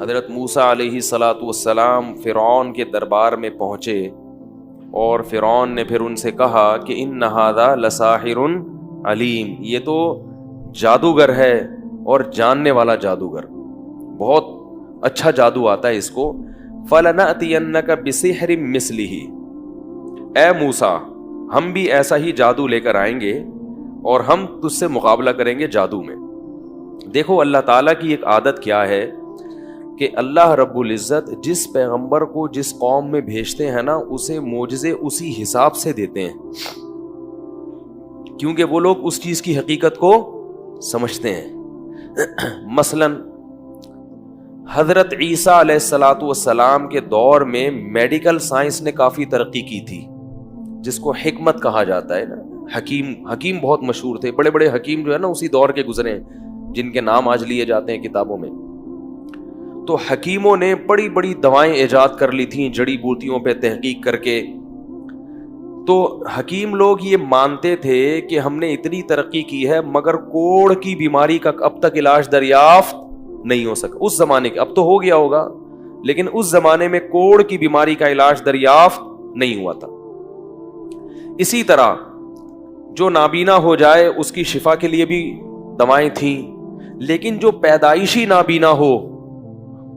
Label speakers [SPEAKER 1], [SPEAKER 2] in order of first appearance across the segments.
[SPEAKER 1] حضرت موسیٰ علیہ الصلاۃ والسلام فرعون کے دربار میں پہنچے اور فرعون نے پھر ان سے کہا کہ ان ھذا لساحر علیم، یہ تو جادوگر ہے اور جاننے والا جادوگر، بہت اچھا جادو آتا ہے اس کو. فَلَنَأْتِيَنَّكَ بِسِحْرٍ مِثْلِهِ، اے موسیٰ ہم بھی ایسا ہی جادو لے کر آئیں گے اور ہم تجھ سے مقابلہ کریں گے جادو میں. دیکھو اللہ تعالیٰ کی ایک عادت کیا ہے کہ اللہ رب العزت جس پیغمبر کو جس قوم میں بھیجتے ہیں نا اسے معجزے اسی حساب سے دیتے ہیں، کیونکہ وہ لوگ اس چیز کی حقیقت کو سمجھتے ہیں. مثلا حضرت عیسیٰ علیہ الصلاۃ والسلام کے دور میں میڈیکل سائنس نے کافی ترقی کی تھی، جس کو حکمت کہا جاتا ہے نا. حکیم بہت مشہور تھے، بڑے بڑے حکیم جو ہے نا اسی دور کے گزرے ہیں، جن کے نام آج لیے جاتے ہیں کتابوں میں. تو حکیموں نے بڑی بڑی دوائیں ایجاد کر لی تھیں جڑی بوٹیوں پہ تحقیق کر کے. تو حکیم لوگ یہ مانتے تھے کہ ہم نے اتنی ترقی کی ہے مگر کوڑ کی بیماری کا اب تک علاج دریافت نہیں ہو سکا. اس زمانے کے، اب تو ہو گیا ہوگا، لیکن اس زمانے میں کوڑ کی بیماری کا علاج دریافت نہیں ہوا تھا. اسی طرح جو نابینا ہو جائے اس کی شفا کے لیے بھی دوائیں تھیں، لیکن جو پیدائشی نابینا ہو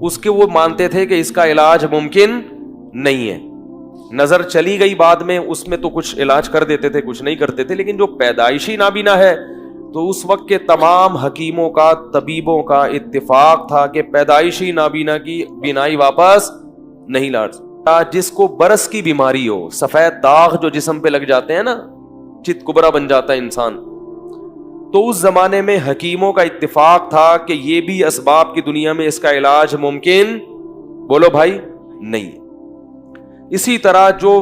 [SPEAKER 1] اس کے وہ مانتے تھے کہ اس کا علاج ممکن نہیں ہے. نظر چلی گئی بعد میں، اس میں تو کچھ علاج کر دیتے تھے، کچھ نہیں کرتے تھے، لیکن جو پیدائشی نابینا ہے تو اس وقت کے تمام حکیموں کا، طبیبوں کا اتفاق تھا کہ پیدائشی نابینا کی بینائی واپس نہیں لا سکتا. جس کو برس کی بیماری ہو، سفید داغ جو جسم پہ لگ جاتے ہیں نا، چت کبرا بن جاتا ہے انسان، تو اس زمانے میں حکیموں کا اتفاق تھا کہ یہ بھی اسباب کی دنیا میں اس کا علاج ممکن، بولو بھائی، نہیں. اسی طرح جو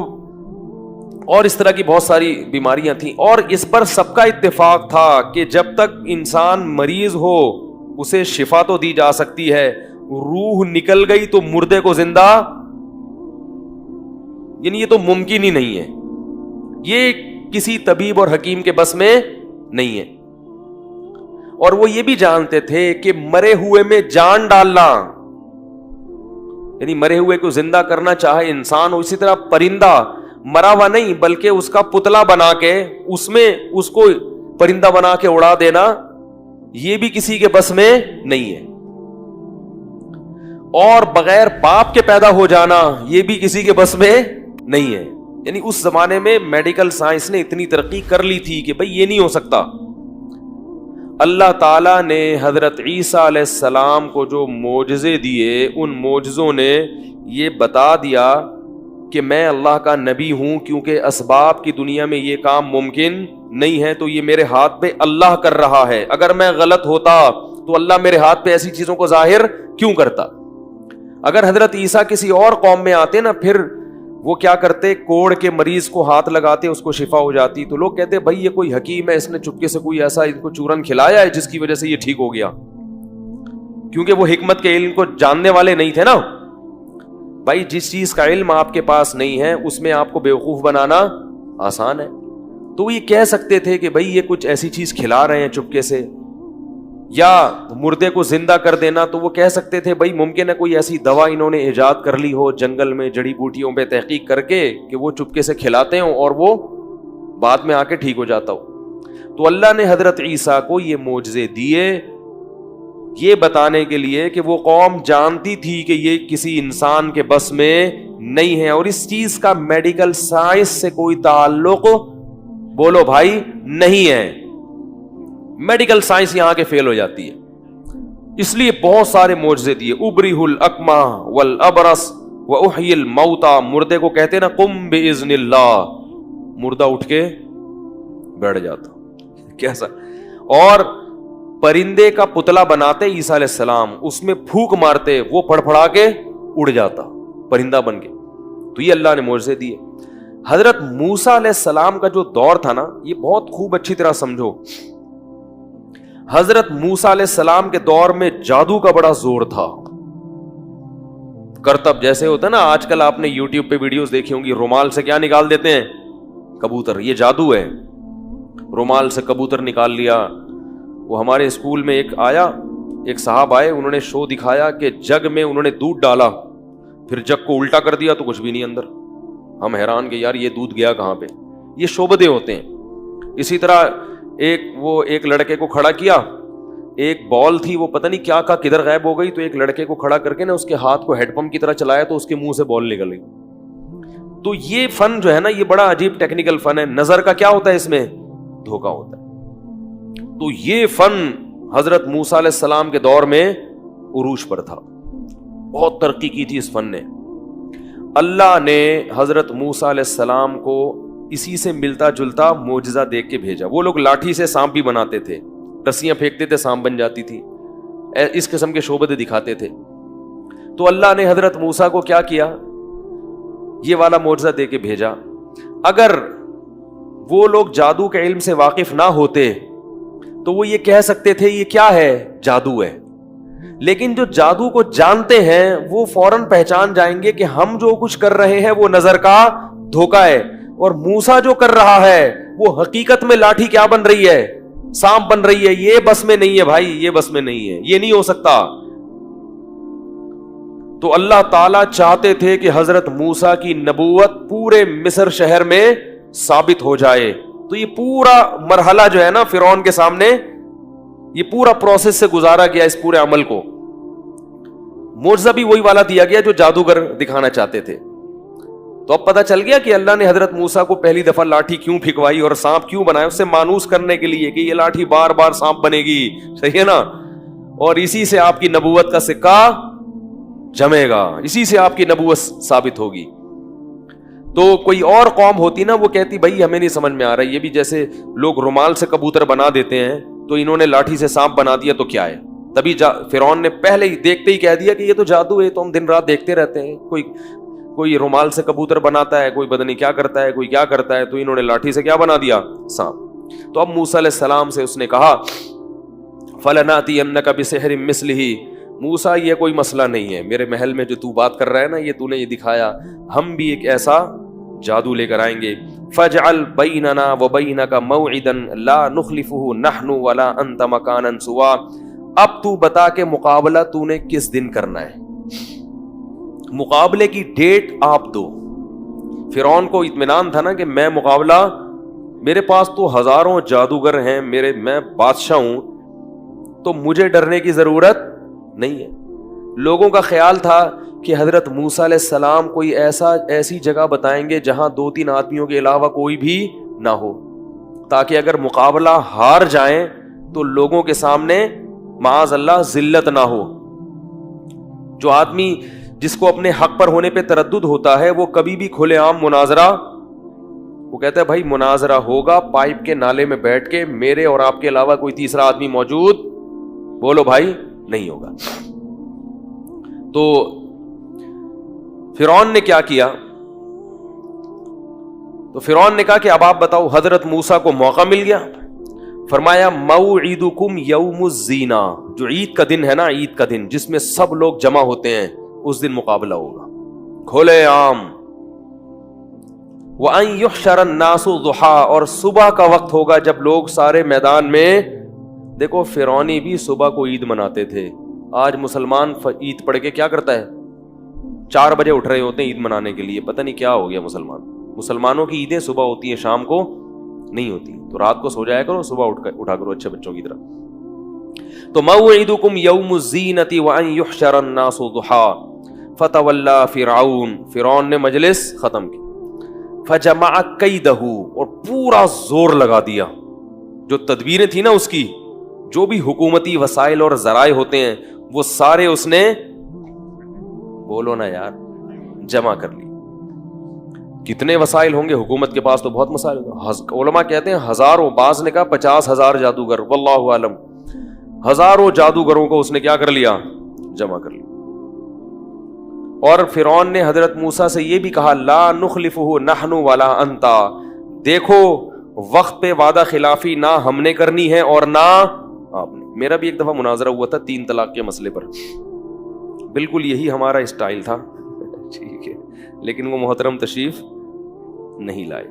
[SPEAKER 1] اور اس طرح کی بہت ساری بیماریاں تھیں، اور اس پر سب کا اتفاق تھا کہ جب تک انسان مریض ہو اسے شفا تو دی جا سکتی ہے، روح نکل گئی تو مردے کو زندہ، یعنی یہ تو ممکن ہی نہیں ہے، یہ کسی طبیب اور حکیم کے بس میں نہیں ہے. اور وہ یہ بھی جانتے تھے کہ مرے ہوئے میں جان ڈالنا، یعنی مرے ہوئے کو زندہ کرنا، چاہے انسان ہو، اسی طرح پرندہ مرا ہوا نہیں بلکہ اس کا پتلا بنا کے اس میں اس کو پرندہ بنا کے اڑا دینا، یہ بھی کسی کے بس میں نہیں ہے. اور بغیر باپ کے پیدا ہو جانا، یہ بھی کسی کے بس میں نہیں ہے. یعنی اس زمانے میں میڈیکل سائنس نے اتنی ترقی کر لی تھی کہ بھئی یہ نہیں ہو سکتا. اللہ تعالیٰ نے حضرت عیسیٰ علیہ السلام کو جو معجزے دیے، ان معجزوں نے یہ بتا دیا کہ میں اللہ کا نبی ہوں، کیونکہ اسباب کی دنیا میں یہ کام ممکن نہیں ہے، تو یہ میرے ہاتھ پہ اللہ کر رہا ہے. اگر میں غلط ہوتا تو اللہ میرے ہاتھ پہ ایسی چیزوں کو ظاہر کیوں کرتا؟ اگر حضرت عیسیٰ کسی اور قوم میں آتے نا، پھر وہ کیا کرتے، کوڑ کے مریض کو ہاتھ لگاتے، اس کو شفا ہو جاتی. تو لوگ کہتے بھائی یہ کوئی حکیم ہے، اس نے چپکے سے کوئی ایسا ان کو چورن کھلایا ہے جس کی وجہ سے یہ ٹھیک ہو گیا، کیونکہ وہ حکمت کے علم کو جاننے والے نہیں تھے نا. بھائی جس چیز کا علم آپ کے پاس نہیں ہے اس میں آپ کو بیوقوف بنانا آسان ہے. تو وہ یہ کہہ سکتے تھے کہ بھائی یہ کچھ ایسی چیز کھلا رہے ہیں چپکے سے، یا مردے کو زندہ کر دینا، تو وہ کہہ سکتے تھے بھائی ممکن ہے کوئی ایسی دوا انہوں نے ایجاد کر لی ہو جنگل میں جڑی بوٹیوں پہ تحقیق کر کے کہ وہ چپکے سے کھلاتے ہوں اور وہ بعد میں آ کے ٹھیک ہو جاتا ہو. تو اللہ نے حضرت عیسیٰ کو یہ معجزے دیے یہ بتانے کے لیے کہ وہ قوم جانتی تھی کہ یہ کسی انسان کے بس میں نہیں ہے، اور اس چیز کا میڈیکل سائنس سے کوئی تعلق، بولو بھائی، نہیں ہے. میڈیکل سائنس یہاں کے فیل ہو جاتی ہے. اس لیے بہت سارے معجزے دیے. ابریہ الاکمہ والابرص واحیی الموتى، مردے کو کہتے نا قم باذن اللہ، مردہ اٹھ کے بیٹھ جاتا کیسا. اور پرندے کا پتلا بناتے عیسیٰ علیہ السلام، اس میں پھونک مارتے، وہ پھڑپھڑا کے اڑ جاتا پرندہ بن کے. تو یہ اللہ نے معجزے دیے. حضرت موسیٰ علیہ السلام کا جو دور تھا نا، یہ بہت خوب اچھی طرح سمجھو. حضرت موسیٰ علیہ السلام کے دور میں جادو کا بڑا زور تھا. کرتب جیسے ہوتا ہے نا، آج کل آپ نے یوٹیوب پہ ویڈیوز دیکھی ہوں گی، رومال سے کیا نکال دیتے ہیں، کبوتر. یہ جادو ہے، رومال سے کبوتر نکال لیا. وہ ہمارے اسکول میں ایک آیا، ایک صاحب آئے, انہوں نے شو دکھایا کہ جگ میں انہوں نے دودھ ڈالا, پھر جگ کو الٹا کر دیا تو کچھ بھی نہیں اندر. ہم حیران کہ یار یہ دودھ گیا کہاں پہ. یہ شعبدے ہوتے ہیں. اسی طرح ایک لڑکے کو کھڑا کیا, ایک بال تھی وہ پتہ نہیں کیا کا کدھر غائب ہو گئی, تو ایک لڑکے کو کھڑا کر کے نا اس کے ہاتھ کو ہیڈ پمپ کی طرح چلایا تو اس کے منہ سے بال نکل گئی. تو یہ فن جو ہے نا, یہ بڑا عجیب ٹیکنیکل فن ہے. نظر کا کیا ہوتا ہے اس میں؟ دھوکا ہوتا ہے. تو یہ فن حضرت موسیٰ علیہ السلام کے دور میں عروج پر تھا, بہت ترقی کی تھی اس فن نے. اللہ نے حضرت موسیٰ علیہ السلام کو اسی سے ملتا جلتا معجزہ دیکھ کے بھیجا. وہ لوگ لاٹھی سے سانپ بھی بناتے تھے, رسیاں پھینکتے تھے سانپ بن جاتی تھی, اس قسم کے شعبدے دکھاتے تھے. تو اللہ نے حضرت موسیٰ کو کیا کیا, یہ والا معجزہ دے کے بھیجا. اگر وہ لوگ جادو کے علم سے واقف نہ ہوتے تو وہ یہ کہہ سکتے تھے یہ کیا ہے, جادو ہے. لیکن جو جادو کو جانتے ہیں وہ فوراً پہچان جائیں گے کہ ہم جو کچھ کر رہے ہیں وہ نظر کا دھوکا ہے, اور موسیٰ جو کر رہا ہے وہ حقیقت میں لاٹھی کیا بن رہی ہے, سانپ بن رہی ہے. یہ بس میں نہیں ہے بھائی, یہ بس میں نہیں ہے, یہ نہیں ہو سکتا. تو اللہ تعالیٰ چاہتے تھے کہ حضرت موسیٰ کی نبوت پورے مصر شہر میں ثابت ہو جائے. تو یہ پورا مرحلہ جو ہے نا فرعون کے سامنے, یہ پورا پروسیس سے گزارا گیا اس پورے عمل کو. معجزہ بھی وہی والا دیا گیا جو جادوگر دکھانا چاہتے تھے. تو اب پتہ چل گیا کہ اللہ نے حضرت موسیٰ کو پہلی دفعہ لاٹھی کیوں پھکوائی اور سانپ کیوں بنایا, اس سے مانوس کرنے کے لیے کہ یہ لاٹھی بار بار سانپ بنے گی, صحیح ہے نا, اور اسی سے آپ کی نبوت کا سکہ جمے گا, اسی سے آپ کی نبوت ثابت ہوگی. تو کوئی اور قوم ہوتی نا, وہ کہتی بھائی ہمیں نہیں سمجھ میں آ رہا, یہ بھی جیسے لوگ رومال سے کبوتر بنا دیتے ہیں تو انہوں نے لاٹھی سے سانپ بنا دیا تو کیا ہے. تبھی فرعون نے پہلے ہی دیکھتے ہی کہہ دیا کہ یہ تو جادو ہے, تو ہم دن رات دیکھتے رہتے ہیں, کوئی رومال سے کبوتر بناتا ہے, کوئی بدنی کیا کرتا ہے, کوئی کیا کرتا ہے, تو انہوں نے لاٹھی سے کیا بنا دیا, سانپ. تو اب موسیٰ علیہ السلام سے اس نے کہا فَلَنَأْتِيَنَّكَ بِسِحْرٍ مِثْلِهِ, موسیٰ یہ کوئی مسئلہ نہیں ہے, میرے محل میں جو تو بات کر رہا ہے نا, یہ تو نے یہ دکھایا, ہم بھی ایک ایسا جادو لے کر آئیں گے. فَاجْعَلْ بَيْنَنَا وَبَيْنَكَ مَوْعِدًا لَا نُخْلِفُهُ نَحْنُ وَلَا أَنْتَ مَكَانًا سُوًى, اب تو بتا کہ مقابلہ تو نے کس دن کرنا ہے, مقابلے کی ڈیٹ آپ دو. فرعون کو اطمینان تھا نا کہ میں مقابلہ, میرے پاس تو ہزاروں جادوگر ہیں, میں بادشاہ ہوں, تو مجھے ڈرنے کی ضرورت نہیں ہے. لوگوں کا خیال تھا کہ حضرت موسیٰ علیہ السلام کوئی ایسی جگہ بتائیں گے جہاں 2-3 آدمیوں کے علاوہ کوئی بھی نہ ہو, تاکہ اگر مقابلہ ہار جائیں تو لوگوں کے سامنے معاذ اللہ ذلت نہ ہو. جو آدمی جس کو اپنے حق پر ہونے پہ تردد ہوتا ہے وہ کبھی بھی کھلے عام مناظرہ, وہ کہتا ہے بھائی مناظرہ ہوگا پائپ کے نالے میں بیٹھ کے, میرے اور آپ کے علاوہ کوئی تیسرا آدمی موجود, بولو بھائی, نہیں ہوگا. تو فرعون نے کیا کیا, تو فرعون نے کہا کہ اب آپ بتاؤ. حضرت موسیٰ کو موقع مل گیا, فرمایا موعدکم یوم الزینہ, جو عید کا دن ہے نا, عید کا دن جس میں سب لوگ جمع ہوتے ہیں, اس دن مقابلہ ہوگا کھلے عام. وَأَن يُحْشَرَ النَّاسُ ضُحًى, اور صبح کا وقت ہوگا جب لوگ سارے میدان میں, دیکھو فرعونی بھی صبح کو عید مناتے تھے, آج مسلمان عید پڑھ کے کیا کرتا ہے, 4 بجے اٹھ رہے ہوتے ہیں عید منانے کے لیے. پتہ نہیں کیا ہو گیا مسلمانوں کی عیدیں صبح ہوتی ہیں, شام کو نہیں ہوتی. تو رات کو سو جایا کرو, صبح اٹھا کرو اچھے بچوں کی طرح. تو موعدکم یوم الزینۃ وان یحشر الناس ضحیٰ فتولی فرعون, فرعون نے مجلس ختم کی. فجمع کیدہ, اور پورا زور لگا دیا, جو تدبیریں تھیں نا اس کی, جو بھی حکومتی وسائل اور ذرائع ہوتے ہیں وہ سارے اس نے, بولو نا یار, جمع کر لی. کتنے وسائل ہوں گے حکومت کے پاس, تو بہت مسائل ہوں. علماء کہتے ہیں ہزاروں, بعض نے کہا 50,000 جادوگر, واللہ عالم, ہزاروں جادوگروں کو اس نے کیا کر لیا, جمع کر لیا. اور فرعون نے حضرت موسیٰ سے یہ بھی کہا لا نخلفہ نحن ولا انتا, دیکھو وقت پہ وعدہ خلافی نہ ہم نے کرنی ہے اور نہ آپ نے. میرا بھی ایک دفعہ مناظرہ ہوا تھا 3 طلاق کے مسئلے پر, بالکل یہی ہمارا اسٹائل تھا, ٹھیک ہے, لیکن وہ محترم تشریف نہیں لائے.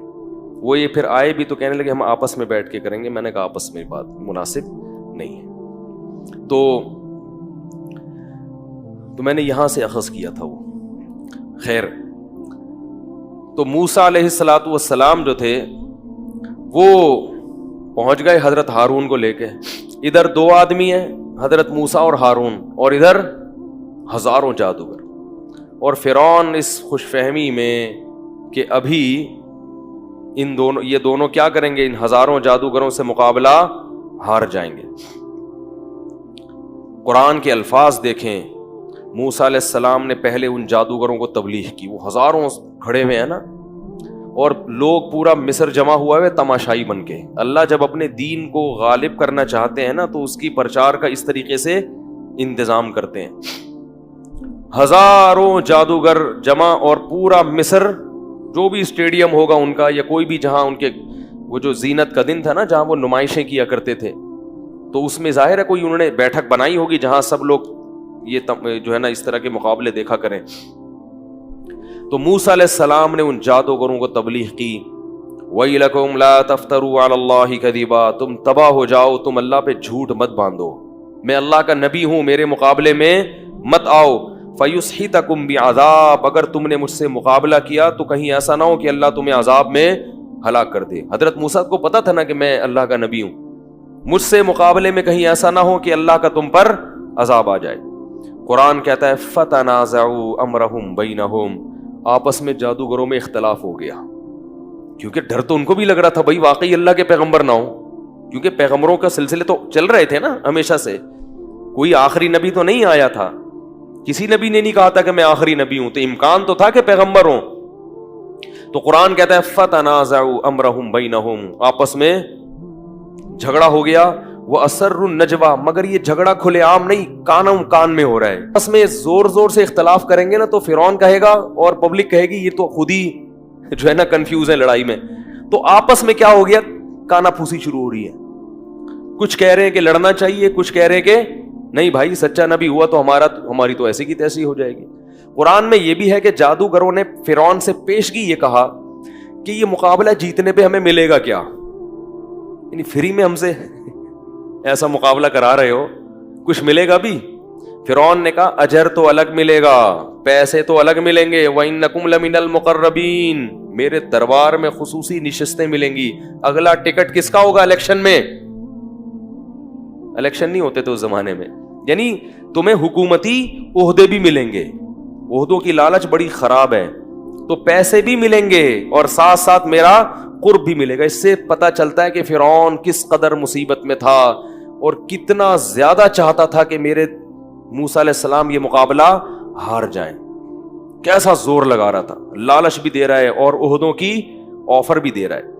[SPEAKER 1] وہ یہ پھر آئے بھی تو کہنے لگے ہم آپس میں بیٹھ کے کریں گے. میں نے کہا آپس میں بات مناسب نہیں ہے. تو تو میں نے یہاں سے اخذ کیا تھا وہ. خیر، تو موسیٰ علیہ الصلوۃ والسلام جو تھے وہ پہنچ گئے حضرت ہارون کو لے کے. ادھر 2 آدمی ہیں، حضرت موسیٰ اور ہارون، اور ادھر ہزاروں جادوگر. اور فرعون اس خوش فہمی میں کہ ابھی یہ دونوں کیا کریں گے، ان ہزاروں جادوگروں سے مقابلہ ہار جائیں گے. قرآن کے الفاظ دیکھیں، موسیٰ علیہ السلام نے پہلے ان جادوگروں کو تبلیغ کی. وہ ہزاروں کھڑے ہوئے ہیں نا، اور لوگ پورا مصر جمع ہوا ہوئے تماشائی بن کے. اللہ جب اپنے دین کو غالب کرنا چاہتے ہیں نا تو اس کی پرچار کا اس طریقے سے انتظام کرتے ہیں. ہزاروں جادوگر جمع، اور پورا مصر، جو بھی اسٹیڈیم ہوگا ان کا یا کوئی بھی جہاں ان کے وہ جو زینت کا دن تھا نا جہاں وہ نمائشیں کیا کرتے تھے، تو اس میں ظاہر ہے کوئی انہوں نے بیٹھک بنائی ہوگی جہاں سب لوگ یہ جو ہے نا اس طرح کے مقابلے دیکھا کریں. تو موسیٰ علیہ السلام نے ان جادوگروں کو تبلیغ کی، وَيْلَكُمْ لَا تَفْتَرُوا عَلَى اللَّهِ كَذِبًا، تم تباہ ہو جاؤ، تم اللہ پہ جھوٹ مت باندھو، میں اللہ کا نبی ہوں، میرے مقابلے میں مت آؤ. فَيُسْحِتَكُمْ بِعَذَابٍ، اگر تم نے مجھ سے مقابلہ کیا تو کہیں ایسا نہ ہو کہ اللہ تمہیں عذاب میں ہلاک کر دے. حضرت موسیٰ کو پتا تھا نا کہ میں اللہ کا نبی ہوں، مجھ سے مقابلے میں کہیں ایسا نہ ہو کہ اللہ کا تم پر عذاب آ جائے. قرآن کہتا ہے فَتَنَازَعُوا أَمْرَهُمْ بَيْنَهُمْ، آپس میں جادوگروں میں اختلاف ہو گیا. کیونکہ ڈر تو ان کو بھی لگ رہا تھا بھائی واقعی اللہ کے پیغمبر نہ ہو، کیونکہ پیغمبروں کا سلسلے تو چل رہے تھے نا ہمیشہ سے، کوئی آخری نبی تو نہیں آیا تھا، کسی نبی نے نہیں کہا تھا کہ میں آخری نبی ہوں، تو امکان تو تھا کہ پیغمبر ہوں. تو قرآن کہتا ہے فَتَنَازَعُوا أَمْرَهُمْ بَيْنَهُمْ، آپس میں جھگڑا ہو گیا. وَأَسَرُّوا النَّجْوَىٰ، مگر یہ جھگڑا کھلے عام نہیں، کان میں ہو رہا ہے. بس میں زور زور سے اختلاف کریں گے نا تو فرعون کہے گا اور پبلک کہے گی یہ تو خود ہی جو ہے نا کنفیوز ہے لڑائی میں. تو آپس میں کیا ہو گیا، کانا پھوسی شروع ہو رہی ہے. کچھ کہہ رہے ہیں کہ لڑنا چاہیے، کچھ کہہ رہے ہیں کہ نہیں بھائی سچا نبی ہوا تو ہماری تو ایسی کی تیسی ہو جائے گی. قرآن میں یہ بھی ہے کہ جادوگروں نے فرعون سے پیشگی یہ کہا کہ یہ مقابلہ جیتنے پہ ہمیں ملے گا کیا، یعنی فری میں ہم سے ایسا مقابلہ کرا رہے ہو، کچھ ملے گا بھی؟ فرعون نے کہا اجر تو الگ ملے گا، پیسے تو الگ ملیں گے. وَإِنَّكُمْ لَمِنَ الْمُقَرَّبِينَ، میرے دربار میں خصوصی نشستیں ملیں گی. اگلا ٹکٹ کس کا ہوگا الیکشن میں؟ الیکشن نہیں ہوتے تو اس زمانے میں، یعنی تمہیں حکومتی عہدے بھی ملیں گے. عہدوں کی لالچ بڑی خراب ہے، تو پیسے بھی ملیں گے اور ساتھ ساتھ میرا قرب بھی ملے گا. اس سے پتہ چلتا ہے کہ فرعون کس قدر مصیبت میں تھا اور کتنا زیادہ چاہتا تھا کہ میرے موسیٰ علیہ السلام یہ مقابلہ ہار جائیں. کیسا زور لگا رہا تھا، لالچ بھی دے رہا ہے اور عہدوں کی آفر بھی دے رہا ہے.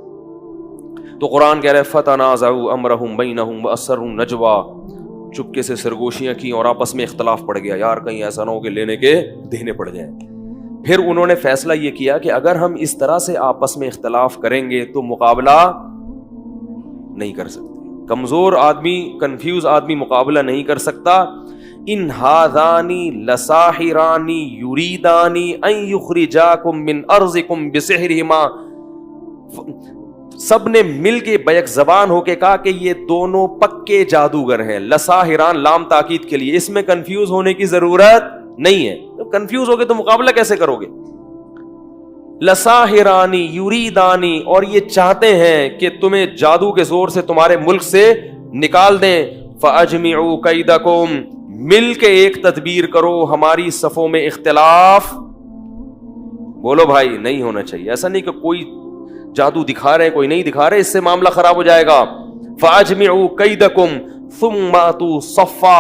[SPEAKER 1] تو قرآن کہہ رہا ہے فَتَنَازَعُوا أَمْرَهُمْ بَيْنَهُمْ وَأَسَرُّوا النَّجْوَىٰ، چپکے سے سرگوشیاں کی اور آپس میں اختلاف پڑ گیا، یار کہیں ایسا نہ ہو کہ لینے کے دینے پڑ جائیں. پھر انہوں نے فیصلہ یہ کیا کہ اگر ہم اس طرح سے آپس میں اختلاف کریں گے تو مقابلہ نہیں کر سکتے. کمزور آدمی، کنفیوز آدمی مقابلہ نہیں کر سکتا. ان ہذانی لساحرانی یریدانی ان یخرجاکم من ارضکم بسحرہما، سب نے مل کے بیک زبان ہو کے کہا کہ یہ دونوں پکے جادوگر ہیں. لساحران لام تاکید کے لیے، اس میں کنفیوز ہونے کی ضرورت نہیں ہے. کنفیوز ہوگے تو مقابلہ کیسے کرو گے؟ لساحرانی یریدانی، اور یہ چاہتے ہیں کہ تمہیں جادو کے زور سے تمہارے ملک سے نکال دیں. فاجمعوا کیدکم، مل کے ایک تدبیر کرو، ہماری صفوں میں اختلاف. بولو بھائی نہیں ہونا چاہیے. ایسا نہیں کہ کوئی جادو دکھا رہے کوئی نہیں دکھا رہے، اس سے معاملہ خراب ہو جائے گا. فاجمعوا کیدکم ثم اتوا صفا،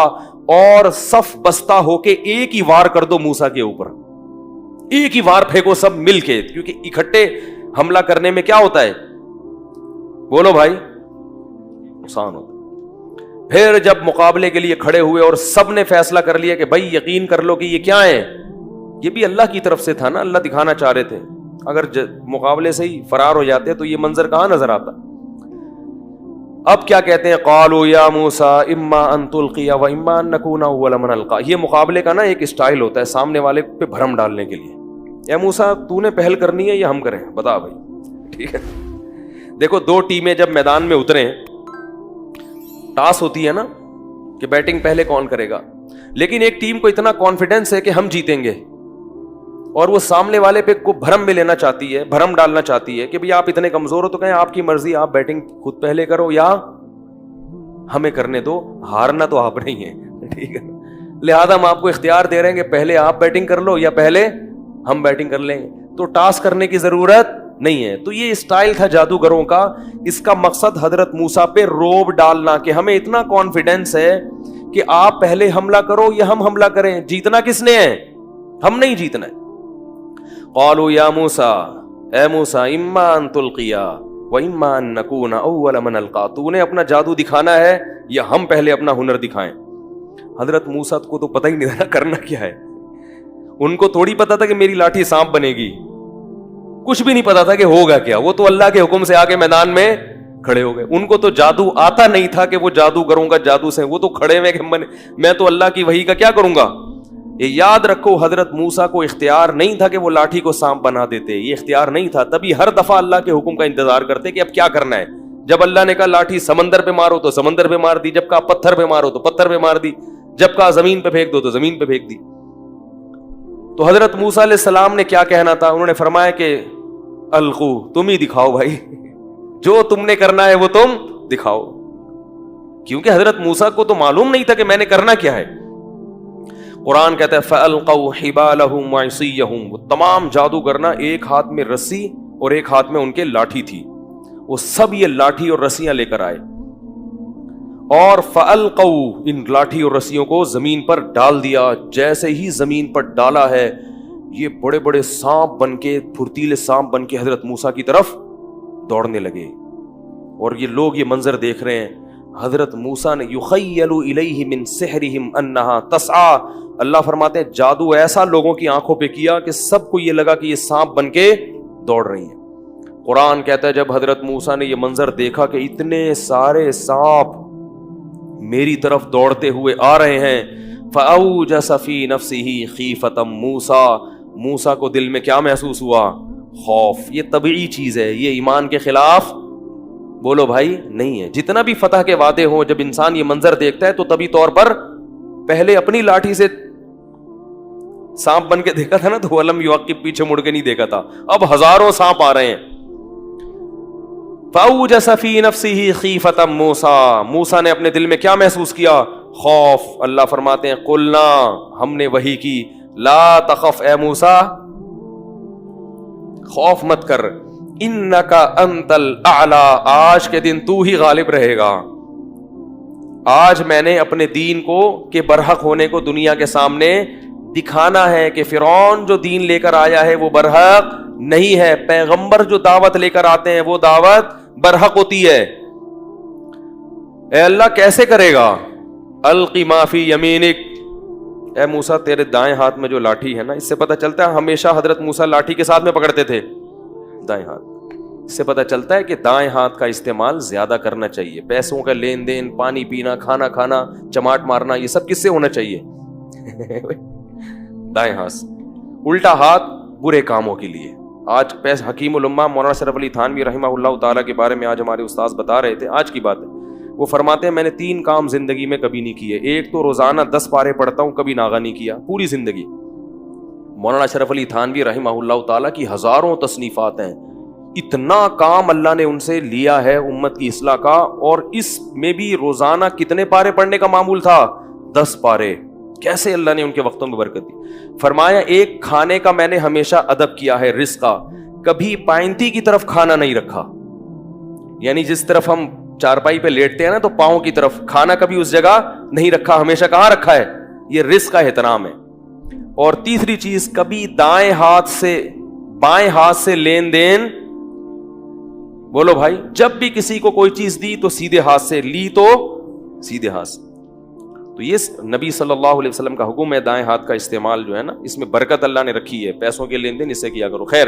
[SPEAKER 1] اور صف بستہ ہو کے ایک ہی وار کر دو موسیٰ کے اوپر، ایک ہی وار پھینکو سب مل کے، کیونکہ اکٹھے حملہ کرنے میں کیا ہوتا ہے؟ بولو بھائی نقصان ہوتا ہے. پھر جب مقابلے کے لیے کھڑے ہوئے اور سب نے فیصلہ کر لیا کہ بھائی یقین کر لو کہ یہ کیا ہے، یہ بھی اللہ کی طرف سے تھا نا، اللہ دکھانا چاہ رہے تھے. اگر مقابلے سے ہی فرار ہو جاتے تو یہ منظر کہاں نظر آتا. اب کیا کہتے ہیں؟ قالوا یا موسیٰ اما ان تلقی و اما ان نکون اول من القا. یہ مقابلے کا نا ایک اسٹائل ہوتا ہے سامنے والے پہ بھرم ڈالنے کے لیے. اے موسیٰ تو نے پہل کرنی ہے یا ہم کریں؟ بتا بھائی. ٹھیک ہے، دیکھو دو ٹیمیں جب میدان میں اتریں، ٹاس ہوتی ہے نا کہ بیٹنگ پہلے کون کرے گا. لیکن ایک ٹیم کو اتنا کانفیڈنس ہے کہ ہم جیتیں گے، اور وہ سامنے والے پہ کو بھرم میں لینا چاہتی ہے، بھرم ڈالنا چاہتی ہے کہ بھئی آپ اتنے کمزور ہو، تو کہیں آپ کی مرضی، آپ بیٹنگ خود پہلے کرو یا ہمیں کرنے دو، ہارنا تو آپ نہیں ہے، ٹھیک ہے، لہذا ہم آپ کو اختیار دے رہے ہیں کہ پہلے آپ بیٹنگ کر لو یا پہلے ہم بیٹنگ کر لیں گے، تو ٹاس کرنے کی ضرورت نہیں ہے۔ تو یہ اسٹائل تھا جادوگروں کا، اس کا مقصد حضرت موسیٰ پہ روب ڈالنا کہ ہمیں اتنا کانفیڈنس ہے کہ آپ پہلے حملہ کرو یا ہم حملہ کریں، جیتنا کس نے ہے؟ ہم نہیں جیتنا ہے۔ قالوا یا موسیٰ، اے موسیٰ، اما ان تلقیا واما ان نکون اول من القا، تو انہیں اپنا جادو دکھانا ہے یا ہم پہلے اپنا ہنر دکھائیں۔ حضرت موسیٰ کو تو پتہ ہی نہیں تھا کرنا کیا ہے، ان کو تھوڑی پتا تھا کہ میری لاٹھی سانپ بنے گی، کچھ بھی نہیں پتا تھا کہ ہوگا کیا، وہ تو اللہ کے حکم سے آگے میدان میں کھڑے ہو گئے۔ ان کو تو جادو آتا نہیں تھا کہ وہ جادوگروں کا جادو سے، وہ تو کھڑے ہوئے کہ میں تو اللہ کی وحی کا کیا کروں گا۔ یہ یاد رکھو، حضرت موسیٰ کو اختیار نہیں تھا کہ وہ لاٹھی کو سانپ بنا دیتے، یہ اختیار نہیں تھا، تبھی ہر دفعہ اللہ کے حکم کا انتظار کرتے کہ اب کیا کرنا ہے۔ جب اللہ نے کہا لاٹھی سمندر پہ مارو تو سمندر پہ مار دی، جب کہا پتھر پہ مارو تو پتھر پہ مار دی، جب کہا زمین پہ پھینک دو تو زمین پہ پھینک دی۔ تو حضرت موسیٰ علیہ السلام نے کیا کہنا تھا؟ انہوں نے فرمایا کہ القو، تم ہی دکھاؤ بھائی، جو تم نے کرنا ہے وہ تم دکھاؤ، کیونکہ حضرت موسیٰ کو تو معلوم نہیں تھا کہ میں نے کرنا کیا ہے۔ قرآن کہتا ہے فَأَلْقَوْا حِبَالَهُمْ وَعِصِيَّهُمْ، وہ تمام جادوگر نا ایک ہاتھ میں رسی اور ایک ہاتھ میں ان کے لاٹھی تھی، وہ سب یہ لاٹھی اور رسیاں لے کر آئے، اور فَأَلْقَوْا، ان لاٹھی اور رسیوں کو زمین پر ڈال دیا۔ جیسے ہی زمین پر ڈالا ہے، یہ بڑے بڑے سانپ بن کے، پھرتیلے سانپ بن کے حضرت موسیٰ کی طرف دوڑنے لگے، اور یہ لوگ یہ منظر دیکھ رہے ہیں۔ حضرت موسیٰ نے یخیل الیہ من سحرہم انہا تسعی، اللہ فرماتے ہیں جادو ایسا لوگوں کی آنکھوں پہ کیا کہ سب کو یہ لگا کہ یہ سانپ بن کے دوڑ رہی ہیں۔ قرآن کہتا ہے جب حضرت موسیٰ نے یہ منظر دیکھا کہ اتنے سارے سانپ میری طرف دوڑتے ہوئے آ رہے ہیں، فأوجس فی نفسہ خیفۃ موسیٰ، موسیٰ کو دل میں کیا محسوس ہوا؟ خوف۔ یہ طبیعی چیز ہے، یہ ایمان کے خلاف بولو بھائی نہیں ہے۔ جتنا بھی فتح کے وعدے ہوں، جب انسان یہ منظر دیکھتا ہے تو طبی طور پر پہلے اپنی لاٹھی سے سانپ بن کے دیکھا تھا نا، تو علم یعقب پیچھے مڑ کے نہیں دیکھا تھا، اب ہزاروں سانپ آ رہے ہیں۔ فأوجس فی نفسہ خیفۃ موسیٰ، موسیٰ نے اپنے دل میں کیا محسوس کیا؟ خوف۔ اللہ فرماتے ہیں قلنا، ہم نے وحی کی، لا تخف اے موسیٰ، خوف مت کر، انکا انت الاعلی، آج کے دن تو ہی غالب رہے گا۔ آج میں نے اپنے دین کو کہ برحق ہونے کو دنیا کے سامنے دکھانا ہے کہ فرعون جو دین لے کر آیا ہے وہ برحق نہیں ہے، پیغمبر جو دعوت لے کر آتے ہیں وہ دعوت برحق ہوتی ہے۔ اے اللہ کیسے کرے گا؟ القی ما فی یمینک، اے موسیٰ تیرے دائیں ہاتھ میں جو لاٹھی ہے نا، اس سے پتہ چلتا ہے ہمیشہ حضرت موسیٰ لاٹھی کے ساتھ میں پکڑتے تھے دائیں ہاتھ، اس سے پتہ چلتا ہے کہ دائیں ہاتھ کا استعمال زیادہ کرنا چاہیے۔ پیسوں کا لین دین، پانی پینا، کھانا کھانا، چماٹ مارنا، یہ سب کس سے ہونا چاہیے؟ دائیں ہاتھ سے۔ الٹا ہاتھ برے کاموں کے لیے۔ آج حکیم الامہ مولانا اشرف علی تھانوی رحمہ اللہ تعالیٰ کے بارے میں آج ہمارے استاذ بتا رہے تھے، آج کی بات ہے، وہ فرماتے ہیں میں نے 3 کام زندگی میں کبھی نہیں کیے، ایک تو روزانہ 10 پارے پڑھتا ہوں، کبھی ناغہ نہیں کیا پوری زندگی۔ مولانا اشرف علی تھانوی رحمہ اللہ تعالیٰ کی ہزاروں تصنیفات ہیں، اتنا کام اللہ نے ان سے لیا ہے امت کی اصلاح کا، اور اس میں بھی روزانہ کتنے پارے پڑھنے کا معمول تھا؟ 10 پارے۔ کیسے اللہ نے ان کے وقتوں میں برکت دی۔ فرمایا ایک کھانے کا میں نے ہمیشہ ادب کیا ہے، رزق کا، کبھی پائنتی کی طرف کھانا نہیں رکھا، یعنی جس طرف ہم چارپائی پہ لیٹتے ہیں نا تو پاؤں کی طرف، کھانا کبھی اس جگہ نہیں رکھا، ہمیشہ کہاں رکھا ہے؟ یہ رزق کا احترام ہے۔ اور تیسری چیز، کبھی دائیں ہاتھ سے بائیں ہاتھ سے لین دین، بولو بھائی، جب بھی کسی کو کوئی چیز دی تو سیدھے ہاتھ سے لی، تو سیدھے ہاتھ سے۔ تو یہ نبی صلی اللہ علیہ وسلم کا حکم ہے، دائیں ہاتھ کا استعمال جو ہے نا، اس میں برکت اللہ نے رکھی ہے، پیسوں کے لین دین اس سے کیا کرو۔ خیر،